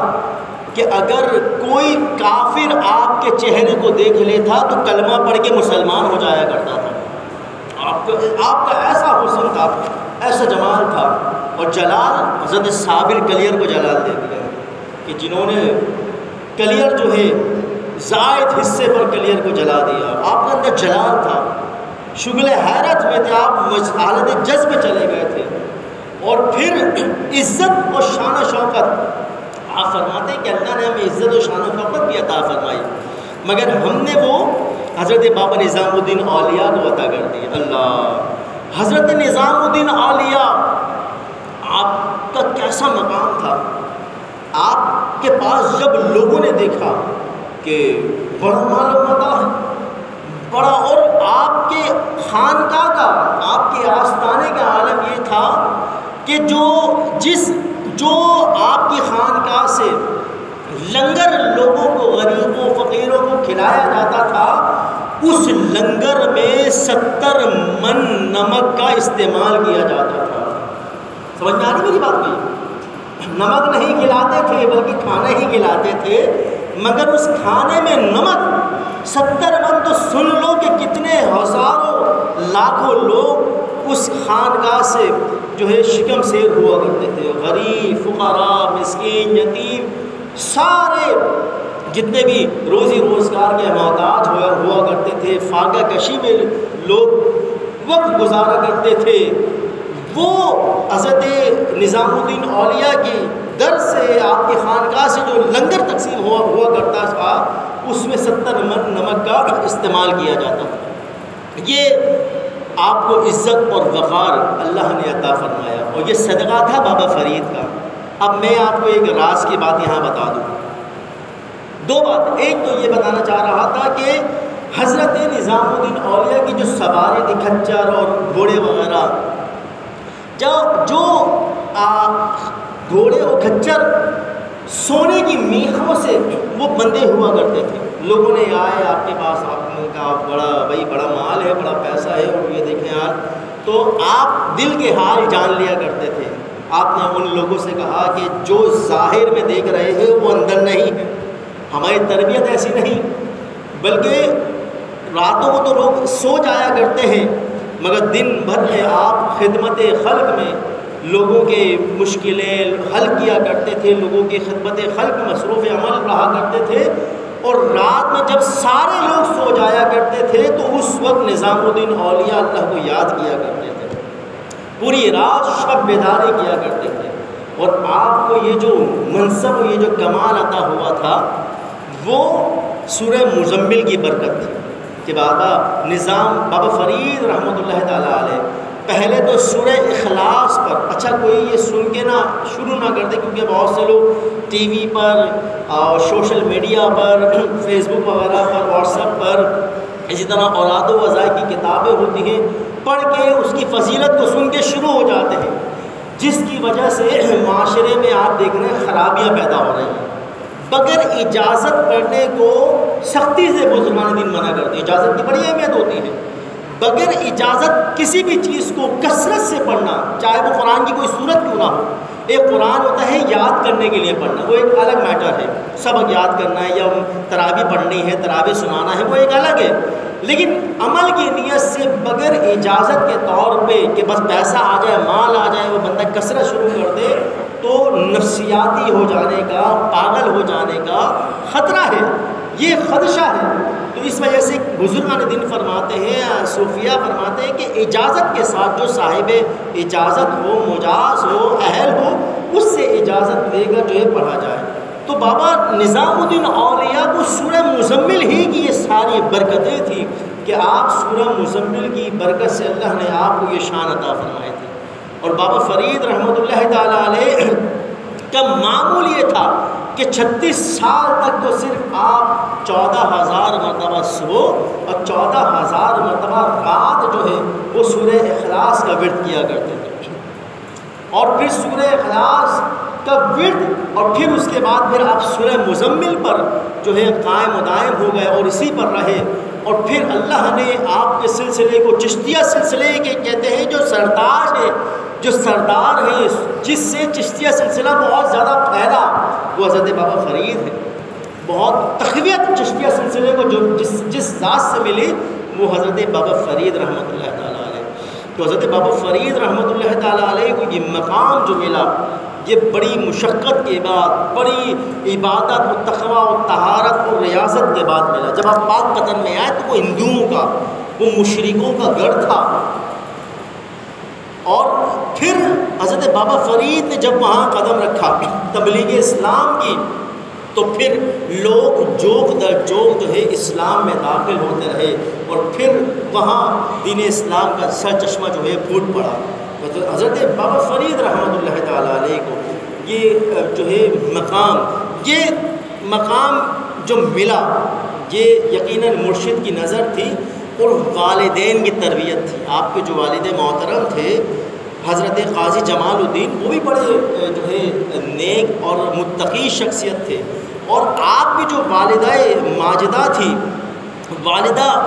کہ اگر کوئی کافر آپ کے چہرے کو دیکھ لیتا تو کلمہ پڑھ کے مسلمان ہو جایا کرتا تھا۔ آپ کا ایسا حسن تھا، ایسا جمال تھا، اور جلال حضرت صابر کلیر کو جلال دے دیا کہ جنہوں نے کلیر جو ہے زائد حصے پر کلیر کو جلا دیا۔ آپ کے اندر جلال تھا، شغل حیرت میں تھے، آپ حالت جذب چلے گئے تھے، اور پھر عزت و شان و شوکت۔ آپ فرماتے ہیں کہ اللہ نے ہمیں عزت و شان و شوکت بھی عطا فرمائی، مگر ہم نے وہ حضرت بابا نظام الدین اولیاء کو عطا کر دی۔ اللہ، حضرت نظام الدین اولیاء، آپ کا کیسا مقام تھا! آپ کے پاس جب لوگوں نے دیکھا کہ بڑا مال و متا ہے، بڑا، اور آپ کے خانقاہ کا، آپ کے آستانے کا عالم یہ تھا کہ جو آپ کی خانقاہ سے لنگر لوگوں کو، غریبوں فقیروں کو کھلایا جاتا تھا، اس لنگر میں 70 من نمک کا استعمال کیا جاتا تھا۔ سمجھ میں آ رہی میری بات نہیں؟ نمک نہیں کھلاتے تھے بلکہ کھانا ہی کھلاتے تھے، مگر اس کھانے میں نمک 70 من، تو سن لو کہ کتنے ہزاروں لاکھوں لوگ اس خانقاہ سے جو ہے شکم سیر ہوا کرتے تھے۔ غریب، فقراء، مسکین، یتیم، سارے جتنے بھی روزی روزگار کے محتاج ہوا کرتے تھے، فاقہ کشی میں لوگ وقت گزارا کرتے تھے، وہ حضرت نظام الدین اولیاء کی در سے، آپ کی خانقاہ سے جو لنگر تقسیم ہوا کرتا تھا، اس میں 70 من نمک کا استعمال کیا جاتا تھا۔ یہ آپ کو عزت اور وقار اللہ نے عطا فرمایا، اور یہ صدقہ تھا بابا فرید کا۔ اب میں آپ کو ایک راز کی بات یہاں بتا دوں، دو بات۔ ایک تو یہ بتانا چاہ رہا تھا کہ حضرت نظام الدین اولیاء کی جو سواری تھی، کھچر اور گھوڑے وغیرہ، جو گھوڑے اور کھچر سونے کی میخوں سے وہ بندھے ہوا کرتے تھے۔ لوگوں نے آئے آپ کے پاس، آپ نے کہا بڑا مال ہے، بڑا پیسہ ہے، اور یہ دیکھیں یار، تو آپ دل کے حال جان لیا کرتے تھے۔ آپ نے ان لوگوں سے کہا کہ جو ظاہر میں دیکھ رہے ہیں وہ اندر نہیں ہے، ہماری تربیت ایسی نہیں، بلکہ راتوں کو تو لوگ سو جایا کرتے ہیں، مگر دن بھر میں آپ خدمت خلق میں لوگوں کے مشکلیں حل کیا کرتے تھے، لوگوں کی خدمت خلق مصروف عمل رہا کرتے تھے، اور رات میں جب سارے لوگ سو جایا کرتے تھے تو اس وقت نظام الدین اولیاء اللہ کو یاد کیا کرتے تھے، پوری رات شب بیداری کیا کرتے تھے۔ اور آپ کو یہ جو منصب، یہ جو کمال عطا ہوا تھا وہ سورہ مزمل کی برکت تھی کہ بابا فرید رحمۃ اللہ تعالیٰ علیہ پہلے تو سورہ اخلاص پر، اچھا کوئی یہ سن کے نہ شروع نہ کر دے، کیونکہ بہت سے لوگ ٹی وی پر اور سوشل میڈیا پر، فیس بک وغیرہ پر، واٹس ایپ پر، اسی طرح اوراد و وظائف کی کتابیں ہوتی ہیں، پڑھ کے اس کی فضیلت کو سن کے شروع ہو جاتے ہیں، جس کی وجہ سے معاشرے میں آپ دیکھ رہے ہیں خرابیاں پیدا ہو رہی ہیں۔ بغیر اجازت پڑھنے کو سختی سے بزرگان دین منع کرتے ہیں، اجازت کی بڑی اہمیت ہوتی ہے۔ بغیر اجازت کسی بھی چیز کو کثرت سے پڑھنا، چاہے وہ قرآن کی کوئی صورت کیوں نہ ہو، ایک قرآن ہوتا ہے یاد کرنے کے لیے پڑھنا، وہ ایک الگ میٹر ہے، سبق یاد کرنا ہے یا تراویح پڑھنی ہے، تراویح سنانا ہے، وہ ایک الگ ہے۔ لیکن عمل کی نیت سے بغیر اجازت کے طور پہ کہ بس پیسہ آ جائے، مال آ جائے، وہ بندہ کثرت شروع کر دے تو نفسیاتی ہو جانے کا، پاگل ہو جانے کا خطرہ ہے، یہ خدشہ ہے۔ تو اس وجہ سے بزرگان دین فرماتے ہیں، صوفیہ فرماتے ہیں کہ اجازت کے ساتھ جو صاحب اجازت ہو، مجاز ہو، اہل ہو، اس سے اجازت لے کر جو ہے پڑھا جائے۔ تو بابا نظام الدین اولیاء کو سورہ مزمل ہی کی یہ ساری برکتیں تھیں کہ آپ سورہ مزمل کی برکت سے اللہ نے آپ کو یہ شان عطا فرمائے تھے۔ اور بابا فرید رحمۃ اللہ تعالیٰ علیہ کا معمول یہ تھا کہ 36 سال تک تو صرف آپ 14,000 مرتبہ صبح اور 14,000 مرتبہ رات جو ہے وہ سورہ اخلاص کا ورد کیا کرتے تھے، اور پھر سورہ اخلاص کا ورد، اور پھر اس کے بعد پھر آپ سورہ مزمل پر جو ہے قائم و دائم ہو گئے اور اسی پر رہے۔ اور پھر اللہ نے آپ کے سلسلے کو چشتیہ سلسلے کے کہتے ہیں، جو سردار ہے، جو سردار ہیں، جس سے چشتیہ سلسلہ بہت زیادہ پھیلا، وہ حضرت بابا فرید ہے۔ بہت تقویت چشتیہ سلسلے کو جو جس ذات سے ملی وہ حضرت بابا فرید رحمۃ اللہ تعالیٰ علیہ۔ تو حضرت بابا فرید رحمۃ اللہ تعالیٰ علیہ کو یہ مقام جو ملا، یہ بڑی مشقت کے بعد، بڑی عبادت و تقویٰ و طہارت و ریاضت کے بعد ملا۔ جب آپ پاک پتن میں آئے تو وہ ہندوؤں کا، وہ مشرکوں کا گھر تھا، اور پھر حضرت بابا فرید نے جب وہاں قدم رکھا تبلیغ اسلام کی، تو پھر لوگ جوک در جوک جو ہے اسلام میں داخل ہوتے رہے، اور پھر وہاں دین اسلام کا سر چشمہ جو ہے پھوٹ پڑا۔ حضرت بابا فرید رحمۃ اللہ تعالیٰ علیہ کو یہ جو ہے مقام جو ملا، یہ یقیناً مرشد کی نظر تھی اور والدین کی تربیت تھی۔ آپ کے جو والد محترم تھے حضرت قاضی جمال الدین، وہ بھی بڑے جو ہے نیک اور متقی شخصیت تھے، اور آپ کی جو والدہ ماجدہ تھی،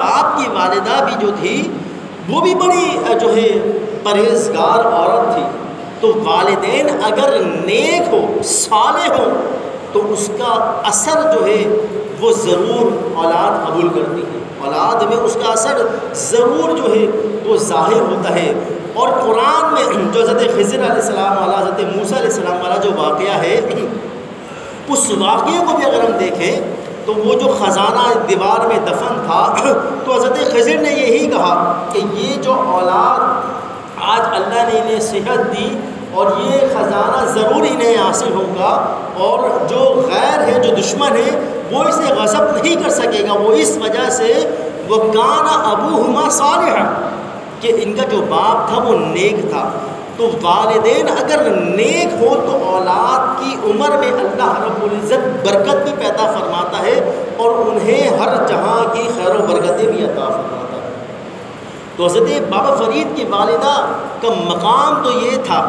آپ کی والدہ بھی جو تھی وہ بھی بڑی جو ہے پرہیزگار عورت تھی۔ تو والدین اگر نیک ہو، صالح ہو، تو اس کا اثر جو ہے وہ ضرور اولاد قبول کرتی ہے، اولاد میں اس کا اثر ضرور جو ہے وہ ظاہر ہوتا ہے۔ اور قرآن میں جو حضرت خضر علیہ السلام والا، حضرت موسیٰ علیہ السلام والا جو واقعہ ہے، اس واقعے کو بھی اگر ہم دیکھیں تو وہ جو خزانہ دیوار میں دفن تھا، تو حضرت خضر نے یہی کہا کہ یہ جو اولاد آج اللہ نے انہیں صحت دی، اور یہ خزانہ ضرور انہیں حاصل ہوگا، اور جو غیر ہے، جو دشمن ہے، وہ اسے غصب نہیں کر سکے گا۔ وہ اس وجہ سے وہ کانا ابوہما صالحا، کہ ان کا جو باپ تھا وہ نیک تھا۔ تو والدین اگر نیک ہو تو اولاد کی عمر میں اللہ رب العزت برکت بھی پیدا فرماتا ہے، اور انہیں ہر جہاں کی خیر و برکتیں بھی عطا فرماتا ہے۔ تو حضرت بابا فرید کی والدہ کا مقام تو یہ تھا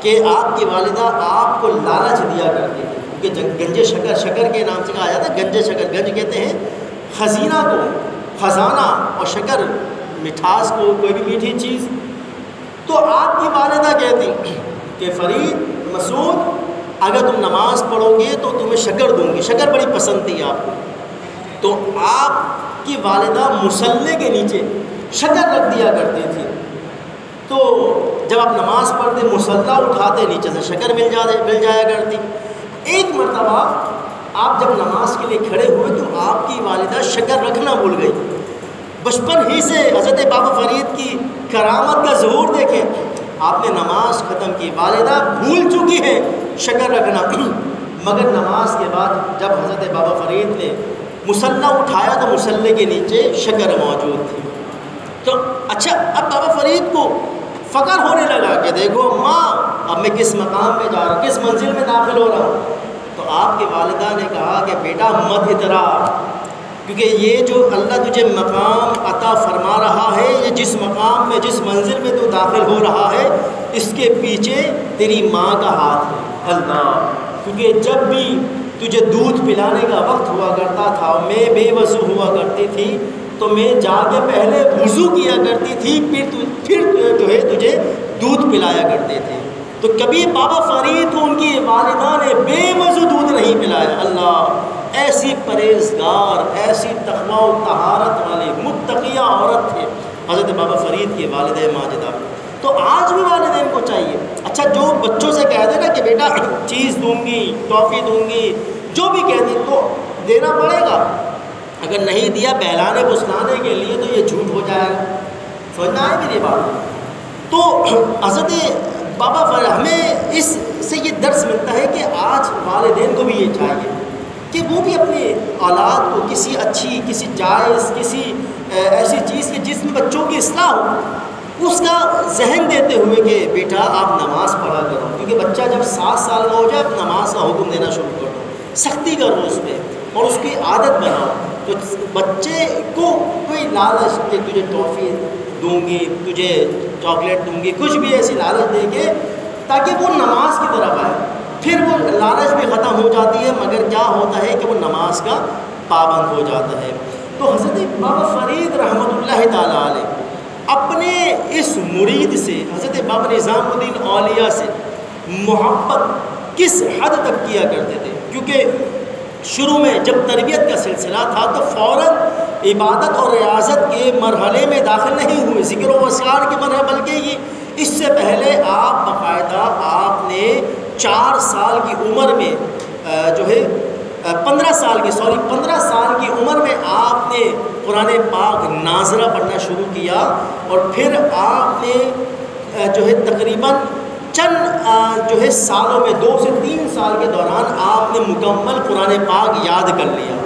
کہ آپ کی والدہ آپ کو لالچ دیا کرتی تھی، کیونکہ گنج شکر کے نام سے کہا جاتا ہے، گنج شکر، گنج کہتے ہیں خزینہ کو، خزانہ، اور شکر مٹھاس کو، کوئی بھی میٹھی چیز۔ تو آپ کی والدہ کہتی کہ فرید، مسعود، اگر تم نماز پڑھو گے تو تمہیں شکر دوں گی، شکر بڑی پسند تھی آپ کو۔ تو آپ کی والدہ مصلی کے نیچے شکر رکھ دیا کرتی تھی، تو جب آپ نماز پڑھتے مصلی اٹھاتے نیچے سے شکر مل جایا کرتی۔ ایک مرتبہ آپ جب نماز کے لیے کھڑے ہوئے تو آپ کی والدہ شکر رکھنا بھول گئی۔ بچپن ہی سے حضرت بابا فرید کی کرامت کا ظہور دیکھیں، آپ نے نماز ختم کی، والدہ بھول چکی ہے شکر رکھنا، مگر نماز کے بعد جب حضرت بابا فرید نے مصلی اٹھایا تو مصلی کے نیچے شکر موجود تھی۔ تو اچھا، اب بابا فرید کو فخر ہونے لگا کہ دیکھو ماں، اب میں کس مقام میں جا رہا ہوں، کس منزل میں داخل ہو رہا ہوں۔ تو آپ کی والدہ نے کہا کہ بیٹا مت اترا، کیونکہ یہ جو اللہ تجھے مقام عطا فرما رہا ہے، یہ جس مقام میں جس منزل میں تو داخل ہو رہا ہے، اس کے پیچھے تیری ماں کا ہاتھ ہے اللہ۔ کیونکہ جب بھی تجھے دودھ پلانے کا وقت ہوا کرتا تھا، میں بے وضو ہوا کرتی تھی، تو میں جا کے پہلے وضو کیا کرتی تھی، پھر جو ہے تجھے دودھ پلایا کرتے تھے۔ تو کبھی بابا فرید کو ان کی والدہ نے بے وضو دودھ نہیں پلایا۔ اللہ، ایسی پرہیزگار، ایسی تقویٰ و طہارت والی متقیہ عورت تھے حضرت بابا فرید کی والدہ ماجدہ۔ تو آج بھی والدین کو چاہیے، اچھا جو بچوں سے کہہ دے نا کہ بیٹا چیز دوں گی، ٹافی دوں گی، جو بھی کہہ دیں تو دینا پڑے گا، اگر نہیں دیا بہلانے پھسلانے کے لیے تو یہ جھوٹ ہو جائے گا۔ سمجھنا ہے میری بات؟ تو حضرت بابا فرید، ہمیں اس سے یہ درس ملتا ہے کہ آج والدین کو بھی یہ چاہیے کہ وہ بھی اپنے اولاد کو کسی اچھی، کسی جائز، کسی ایسی چیز کی جس میں بچوں کی اصلاح ہو، اس کا ذہن دیتے ہوئے کہ بیٹا آپ نماز پڑھا کرو، کیونکہ بچہ جب 7 سال کا ہو جائے نماز کا حکم دینا شروع کر دو، سختی کرو اس پہ اور اس کی عادت بناؤ۔ تو بچے کو کوئی لالچ کہ تجھے ٹافی دوں گی، تجھے چاکلیٹ دوں گی، کچھ بھی ایسی لالچ دے کے تاکہ وہ نماز کی طرف آئے، پھر وہ لالچ بھی ختم ہو جاتی ہے، مگر کیا ہوتا ہے کہ وہ نماز کا پابند ہو جاتا ہے۔ تو حضرت بابا فرید رحمۃ اللہ تعالیٰ علیہ اپنے اس مرید سے، حضرت بابا نظام الدین اولیاء سے محبت کس حد تک کیا کرتے تھے، کیونکہ شروع میں جب تربیت کا سلسلہ تھا تو فوراً عبادت اور ریاضت کے مرحلے میں داخل نہیں ہوئے، ذکر و اذکار کے مرحلے، بلکہ یہ اس سے پہلے آپ باقاعدہ آپ نے 4 سال کی عمر میں جو ہے 15 سال کی عمر میں آپ نے قرآن پاک ناظرہ پڑھنا شروع کیا، اور پھر آپ نے جو ہے تقریباً چند جو ہے سالوں میں 2 سے 3 سال کے دوران آپ نے مکمل قرآن پاک یاد کر لیا،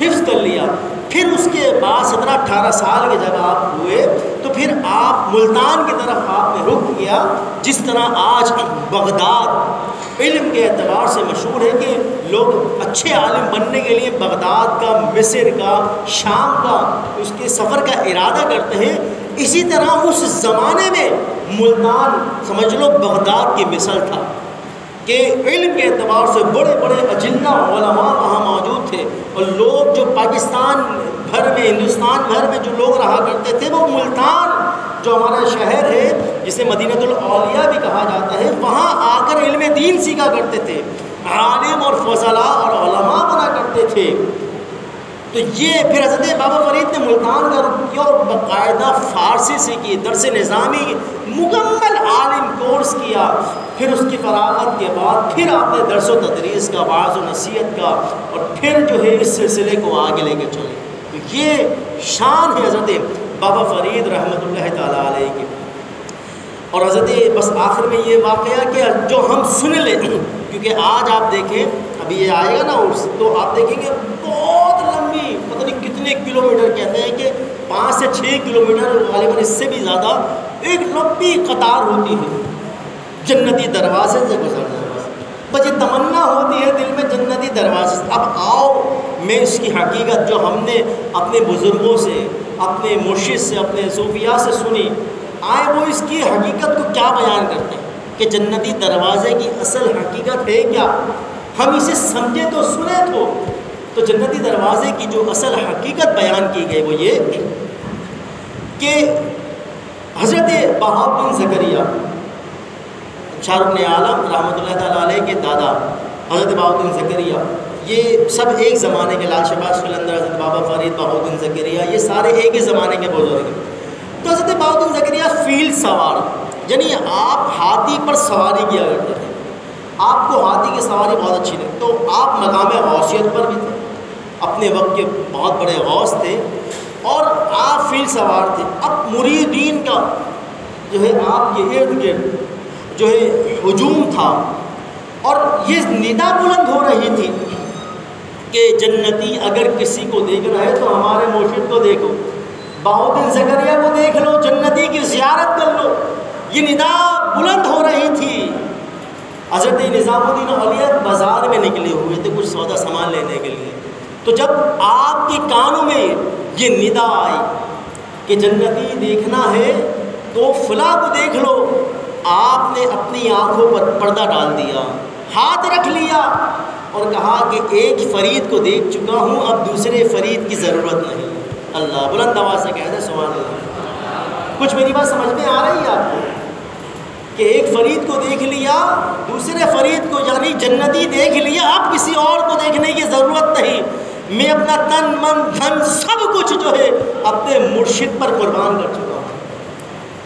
حفظ کر لیا۔ پھر اس کے بعد 17-18 سال کے جب آپ ہوئے تو پھر آپ ملتان کی طرف آپ نے رخ کیا، جس طرح آج بغداد علم کے اعتبار سے مشہور ہے کہ لوگ اچھے عالم بننے کے لیے بغداد کا، مصر کا، شام کا اس کے سفر کا ارادہ کرتے ہیں، اسی طرح اس زمانے میں ملتان سمجھ لو بغداد کی مثل تھا کہ علم کے اعتبار سے بڑے بڑے اجلہ علماء وہاں موجود تھے، اور لوگ جو پاکستان بھر میں، ہندوستان بھر میں جو لوگ رہا کرتے تھے، وہ ملتان جو ہمارا شہر ہے جسے مدینۃ الاولیاء بھی کہا جاتا ہے، وہاں آ کر علم دین سیکھا کرتے تھے، عالم اور فضلاء اور علماء بنا کرتے تھے۔ تو یہ پھر حضرت بابا فرید نے ملتان کا رخ کیا اور باقاعدہ فارسی سے کی، درس نظامی مکمل عالم کورس کیا، پھر اس کی فراغت کے بعد پھر آپ نے درس و تدریس کا، وعظ و نصیحت کا، اور پھر جو ہے اس سلسلے کو آگے لے کے چلے۔ تو یہ شان ہے حضرت بابا فرید رحمۃ اللہ تعالیٰ علیہ کی۔ اور حضرت بس آخر میں یہ واقعہ کہ جو ہم سن لیں، کیونکہ آج آپ دیکھیں ابھی یہ آئے گا نا عرس، تو آپ دیکھیں گے بہت لمبی، پتہ نہیں کتنے کلومیٹر، کہتے ہیں کہ 5 سے 6 کلومیٹر، غالباً اس سے بھی زیادہ، ایک لمبی قطار ہوتی ہے جنتی دروازے سے گزرنا ہے۔ بس یہ تمنا ہوتی ہے دل میں جنتی دروازے سے۔ اب آؤ میں اس کی حقیقت جو ہم نے اپنے بزرگوں سے، اپنے مرشد سے، اپنے صوفیاء سے سنی، آئے وہ اس کی حقیقت کو کیا بیان کرتے ہیں کہ جنتی دروازے کی اصل حقیقت ہے کیا، ہم اسے سمجھے تو سنے تو جنتی دروازے کی جو اصل حقیقت بیان کی گئی وہ یہ کہ حضرت بہاؤالدین زکریا شاہ رکن عالم رحمۃ اللہ تعالیٰ علیہ کے دادا حضرت بہاؤالدین زکریا، یہ سب ایک زمانے کے، لال شہباز قلندر، حضرت بابا فرید، بہاؤالدین زکریا، یہ سارے ایک ہی زمانے کے بزرگ ہیں۔ تو حضرت بہاؤالدین زکریا کیا فیل سوار، یعنی آپ ہاتھی پر سواری کیا کرتے تھے، آپ کو ہاتھی کی سواری بہت اچھی لگتی، تو آپ مقام غوثیت پر بھی تھے، اپنے وقت کے بہت بڑے غوث تھے اور آپ فیل سوار تھے۔ اب مریدین کا جو ہے آپ کے ارد گرد جو ہے ہجوم تھا، اور یہ ندا بلند ہو رہی تھی کہ جنتی اگر کسی کو دیکھنا ہے تو ہمارے مرشد کو دیکھو، بہاؤالدین زکریا کو دیکھ لو، جنتی کی زیارت کر لو، یہ ندا بلند ہو رہی تھی۔ حضرت نظام الدین اولیاء بازار میں نکلے ہوئے تھے کچھ سودا سامان لینے کے لیے، تو جب آپ کے کانوں میں یہ ندا آئی کہ جنتی دیکھنا ہے تو فلاں کو دیکھ لو، آپ نے اپنی آنکھوں پر پردہ ڈال دیا، ہاتھ رکھ لیا اور کہا کہ ایک فرید کو دیکھ چکا ہوں، اب دوسرے فرید کی ضرورت نہیں۔ اللہ بلند آواز سے کہہ دیں سبحان اللہ۔ کچھ میری بات سمجھ میں آ رہی ہے آپ کو کہ ایک فرید کو دیکھ لیا، دوسرے فرید کو یعنی جنتی دیکھ لیا، اب کسی اور کو دیکھنے کی ضرورت نہیں، میں اپنا تن من دھن سب کچھ جو ہے اپنے مرشد پر قربان کر چکا ہوں۔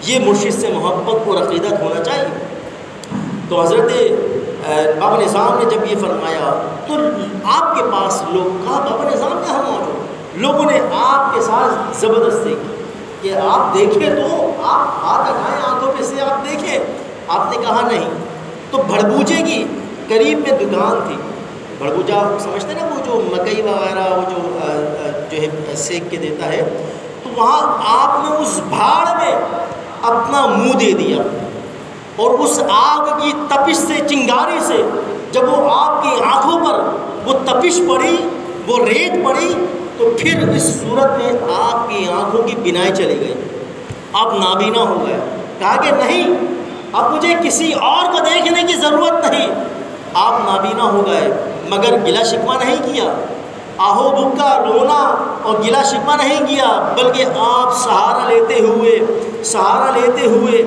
یہ مرشد سے محبت اور عقیدت ہونا چاہیے۔ تو حضرت بابا نظام نے جب یہ فرمایا تو آپ کے پاس لوگ کہا بابا نظام کہاں موجود، لوگوں نے آپ کے ساتھ زبردستی کی کہ آپ دیکھیں تو آپ ہاتھ اٹھائیں آنکھوں پہ سے آپ دیکھیں، آپ نے کہا نہیں۔ تو بھڑبوجے کی قریب میں دکان تھی، بھڑبوجا سمجھتے نا وہ جو مکئی وغیرہ وہ جو ہے سیک کے دیتا ہے، تو وہاں آپ نے اس بھاڑ میں اپنا منہ دے دیا، اور اس آگ کی تپش سے چنگاری سے جب وہ آپ کی آنکھوں پر وہ تپش پڑی، وہ ریت پڑی، تو پھر اس صورت میں آپ کی آنکھوں کی بینائی چلی گئی، آپ نابینا ہو گئے۔ کہا کہ نہیں، اب مجھے کسی اور کو دیکھنے کی ضرورت نہیں، آپ نابینا ہو گئے، مگر گلہ شکوہ نہیں کیا، آہو بکا رونا اور گلہ شکوہ نہیں کیا، بلکہ آپ سہارا لیتے ہوئے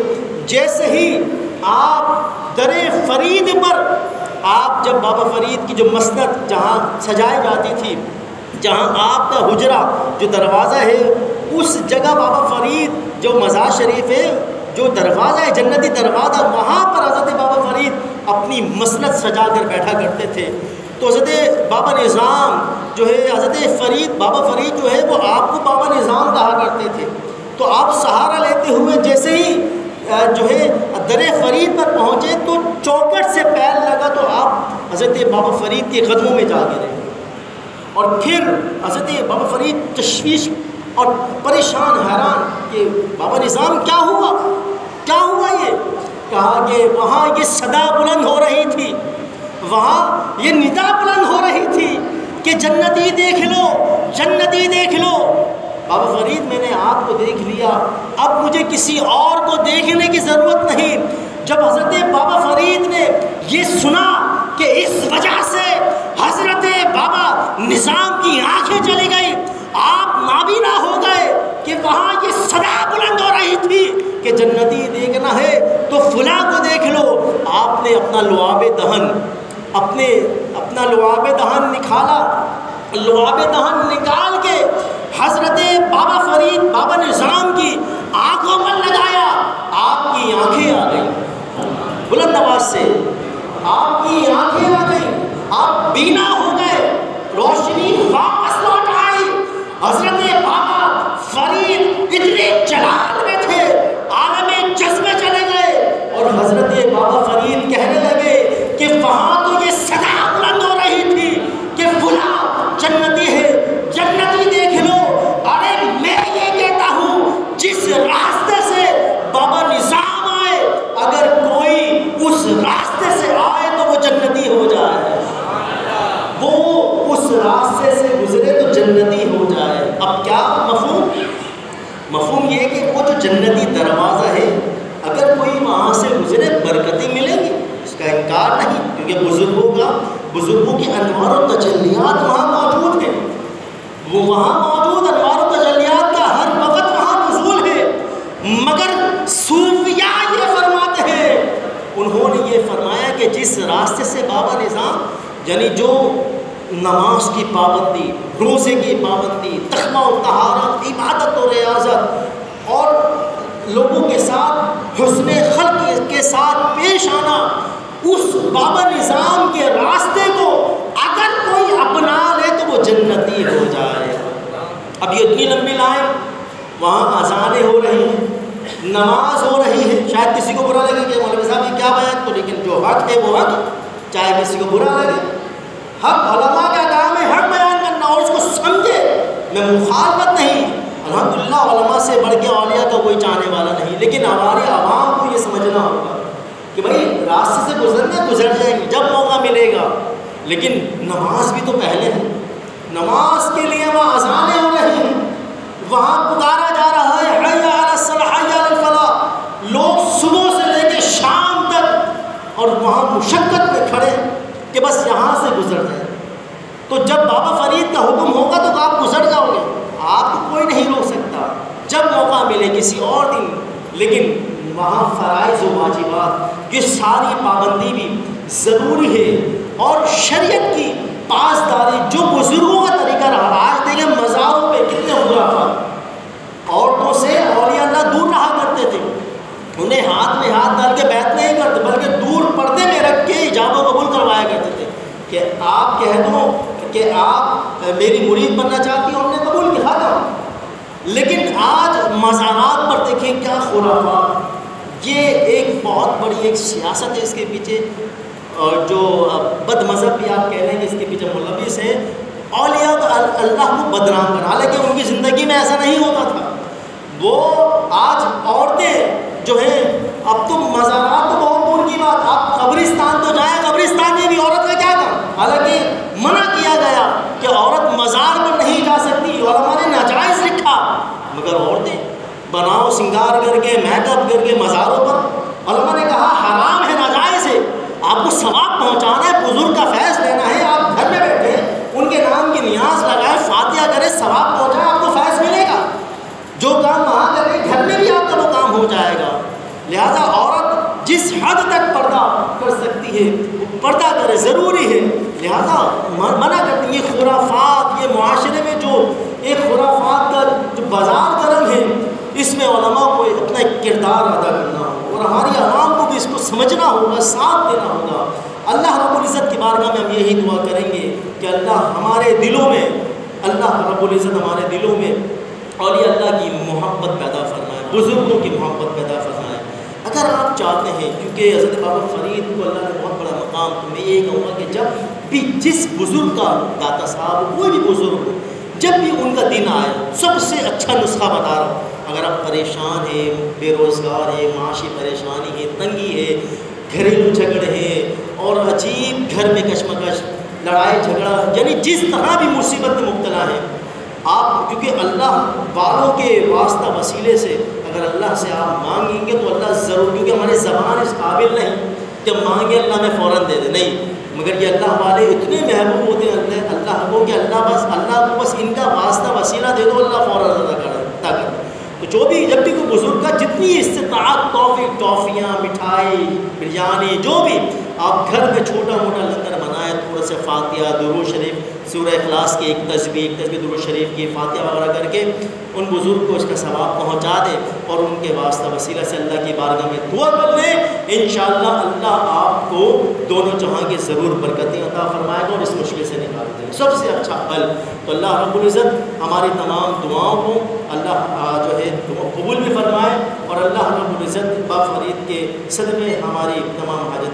جیسے ہی آپ در فرید پر، آپ جب بابا فرید کی جو مسند جہاں سجائی جاتی تھی، جہاں آپ کا حجرہ جو دروازہ ہے، اس جگہ بابا فرید جو مزار شریف ہے، جو دروازہ ہے جنتی دروازہ، وہاں پر حضرت بابا فرید اپنی مسند سجا کر بیٹھا کرتے تھے۔ تو حضرت بابا نظام جو ہے، حضرت فرید بابا فرید جو ہے وہ آپ کو بابا نظام کہا کرتے تھے۔ تو آپ سہارا لیتے ہوئے جیسے ہی جو ہے در فرید پر پہنچے تو چوکٹ سے پیر لگا تو آپ حضرت بابا فرید کے قدموں میں جا گرے، اور پھر حضرت بابا فرید تشویش اور پریشان حیران کہ بابا نظام کیا ہوا یہ؟ کہا کہ وہاں یہ صدا بلند ہو رہی تھی، وہاں یہ ندا بلند ہو رہی تھی کہ جنتی دیکھ لو، جنتی دیکھ لو۔ بابا فرید میں نے آپ کو دیکھ لیا، اب مجھے کسی اور کو دیکھنے کی ضرورت نہیں۔ جب حضرت بابا فرید نے یہ سنا کہ اس وجہ سے حضرت بابا نظام کی آنکھیں چلی گئی، آپ نابینا ہو گئے کہ وہاں یہ صدا بلند ہو رہی تھی کہ جنتی دیکھنا ہے تو فلاں کو دیکھ لو، آپ نے اپنا لعاب دہن نکالا، لعاب دہن نکال کے حضرت بابا فرید بابا نظام کی آنکھوں پر لگایا، آپ کی آنکھیں آ گئی، بلند آواز سے آپ کی آنکھیں آ گئی، آپ بینا ہو گئے، روشنی واپس لوٹ آئی۔ حضرت بابا فرید اتنے جلال میں تھے، عالم جذبے چلے گئے، اور حضرت بابا فرید کہنے لگے کہ وہاں تو یہ صدا بلند ہو رہی تھی کہ فلاں جنتی ہے، جنتی دیکھ لو۔ ارے میں یہ کہتا ہوں جس راستے سے بابا نظام آئے، اگر کوئی اس راستے سے آئے تو وہ جنتی ہو جائے، وہ اس راستے سے گزرے تو جنتی ہو جائے۔ اب کیا مفہوم یہ کہ وہ جو جنتی دروازہ ہے، اگر کوئی وہاں سے گزرے برکتیں ملیں گی، اس کا انکار نہیں، کیونکہ بزرگوں کی انوار و تجلیات وہاں موجود ہیں، وہ وہاں موجود انوار و تجلیات کا ہر وقت وہاں نزول ہے، مگر صوفیاء یہ فرماتے ہیں، انہوں نے یہ فرمایا کہ جس راستے سے بابا نظام یعنی جو نماز کی پابندی، روزے کی پابندی، تقویٰ و طہارت، عبادت و ریاضت اور لوگوں کے ساتھ حسن خلق کے ساتھ پیش آنا، اس بابا نظام کے راستے کو اگر کوئی اپنا لے تو وہ جنتی ہو جائے۔ اب یہ اتنی لمبی لائن، وہاں اذانیں ہو رہی ہیں، نماز ہو رہی ہے، شاید کسی کو برا لگے کہ مولوی صاحب یہ کیا بیان، تو لیکن جو حق ہے وہ حق، چاہے کسی کو برا لگے۔ حق علماء کا کام ہے حق بیان کرنا اور اس کو سمجھے، میں مخالفت نہیں، الحمدللہ علماء سے بڑھ کے اولیاء کا کوئی چاہنے والا نہیں، لیکن ہمارے عوام کو یہ سمجھنا ہوگا کہ بھائی راستے سے گزرنا گزر جائیں گے جب موقع ملے گا، لیکن نماز بھی تو پہلے ہے۔ نماز کے لیے وہاں اذانیں ہو رہی ہیں، وہاں پکارا جا رہا ہے حی علی الصلاح حی علی الفلاح، لوگ صبح سے لے کے شام تک اور وہاں مشقت میں کھڑے کہ بس یہاں سے گزر جائیں۔ تو جب بابا فرید کا حکم ہوگا تو آپ گزر جاؤ گے، آپ کو کوئی نہیں روک سکتا، جب موقع ملے کسی اور دن۔ لیکن وہاں فرائض و واجبات کی ساری پابندی بھی ضروری ہے، اور شریعت کی پاسداری جو بزرگوں کا طریقہ رہا۔ آج دیکھیں مزاروں پہ کتنے خرافات، عورتوں سے اولیاء اللہ دور رہا کرتے تھے، انہیں ہاتھ میں ہاتھ ڈال کے بیعت نہیں کرتے بلکہ دور پردے میں رکھ کے ایجاب و قبول کروایا کرتے تھے کہ آپ کہہ دو کہ آپ میری مرید بننا چاہتی ہوں، ہم نے قبول کیا تھا۔ لیکن آج مزارات پر دیکھیں کیا خرافات، یہ ایک بہت بڑی ایک سیاست ہے اس کے پیچھے، اور جو بد مذہب بھی آپ کہہ لیں کہ اس کے پیچھے ملوث ہیں، اولیاء اللہ کو بدنام کرنا، حالانکہ ان کی زندگی میں ایسا نہیں ہوتا تھا۔ وہ آج عورتیں جو ہیں، اب تو مزارات تو بہت دور کی بات، آپ قبرستان تو جائیں، قبرستان میں بھی عورت کا کیا کام، حالانکہ منع کیا گیا کہ عورت مزار پر نہیں جا سکتی، علماء نے ناجائز لکھا، مگر عورتیں بناؤ سنگار کر کے میک اپ کر کے مزاروں پر، علماء نے کہا حرام ہے، ناجائز ہے، آپ کو ثواب پہنچانا ہے، بزرگ کا فیض لینا ہے، آپ گھر میں بیٹھے ان کے نام کی نیاز لگائے، فاتحہ کرے، ثواب پہنچائے، آپ کو فیض ملے گا۔ جو کام وہاں کرے گھر میں بھی آپ کا وہ کام ہو جائے گا۔ لہذا عورت جس حد تک پردہ کر سکتی ہے وہ پردہ کرے، ضروری ہے، لہذا منع کرتی ہیں۔ یہ خرافات، یہ معاشرے میں جو ایک خرافات کا جو بازار گرم ہے، اس میں علماء کو اپنا ایک کردار ادا کرنا ہوگا، اور ہماری عوام کو بھی اس کو سمجھنا ہوگا، ساتھ دینا ہوگا۔ اللہ رب العزت کی بارگاہ میں ہم یہی دعا کریں گے کہ اللہ ہمارے دلوں میں، اللہ رب العزت ہمارے دلوں میں اولیاء اللہ کی محبت پیدا فرمائے، بزرگوں کی محبت پیدا فرمائے۔ اگر آپ چاہتے ہیں، کیونکہ حضرت بابا فرید کو اللہ نے بہت بڑا مقام، تو میں یہ کہوں گا کہ جب بھی جس بزرگ کا داتا صاحب کوئی بھی بزرگ ہو، جب بھی ان کا دن آئے، سب سے اچھا نسخہ بتا رہا ہوں، اگر آپ پریشان ہیں، بے روزگار ہیں، معاشی پریشانی ہے، تنگی ہے، گھریلو جھگڑے ہیں، اور عجیب گھر میں کشمکش، لڑائی جھگڑا، یعنی جس طرح بھی مصیبت میں مبتلا ہے، آپ کیونکہ اللہ والوں کے واسطہ وسیلے سے اگر اللہ سے آپ مانگیں گے تو اللہ ضرور، کیونکہ ہماری زبان اس قابل نہیں کہ مانگے اللہ میں فوراً دے دے، نہیں، مگر یہ اللہ والے اتنے محبوب ہوتے ہیں اللہ کو کہ اللہ کو بس ان کا واسطہ وسیلہ دے دو، اللہ فوراً ادا کر۔ تو جو بھی جب بھی کوئی بزرگ کا جتنی استطاعت، ٹافیاں، مٹھائی، بریانی، جو بھی آپ گھر میں چھوٹا موٹا لنگر بنائیں، تھوڑا سا فاتحہ، درود شریف، سورہ اخلاص کی ایک تسبیح درود شریف کی فاتحہ وغیرہ کر کے ان بزرگ کو اس کا ثواب پہنچا دیں، اور ان کے واسطہ وسیلہ سے اللہ کی بارگاہ میں دعا کر لیں، انشاءاللہ اللہ آپ کو دونوں جہاں کی ضرور برکتیں عطا فرمائے گا اور اس مشکل سے نکال دیں گے، سب سے اچھا حل۔ تو اللہ رب العزت ہماری تمام دعاؤں کو اللہ جو ہے قبول بھی فرمائے، اور اللہ رب العزت با فرید کے صدقے ہماری تمام حاجت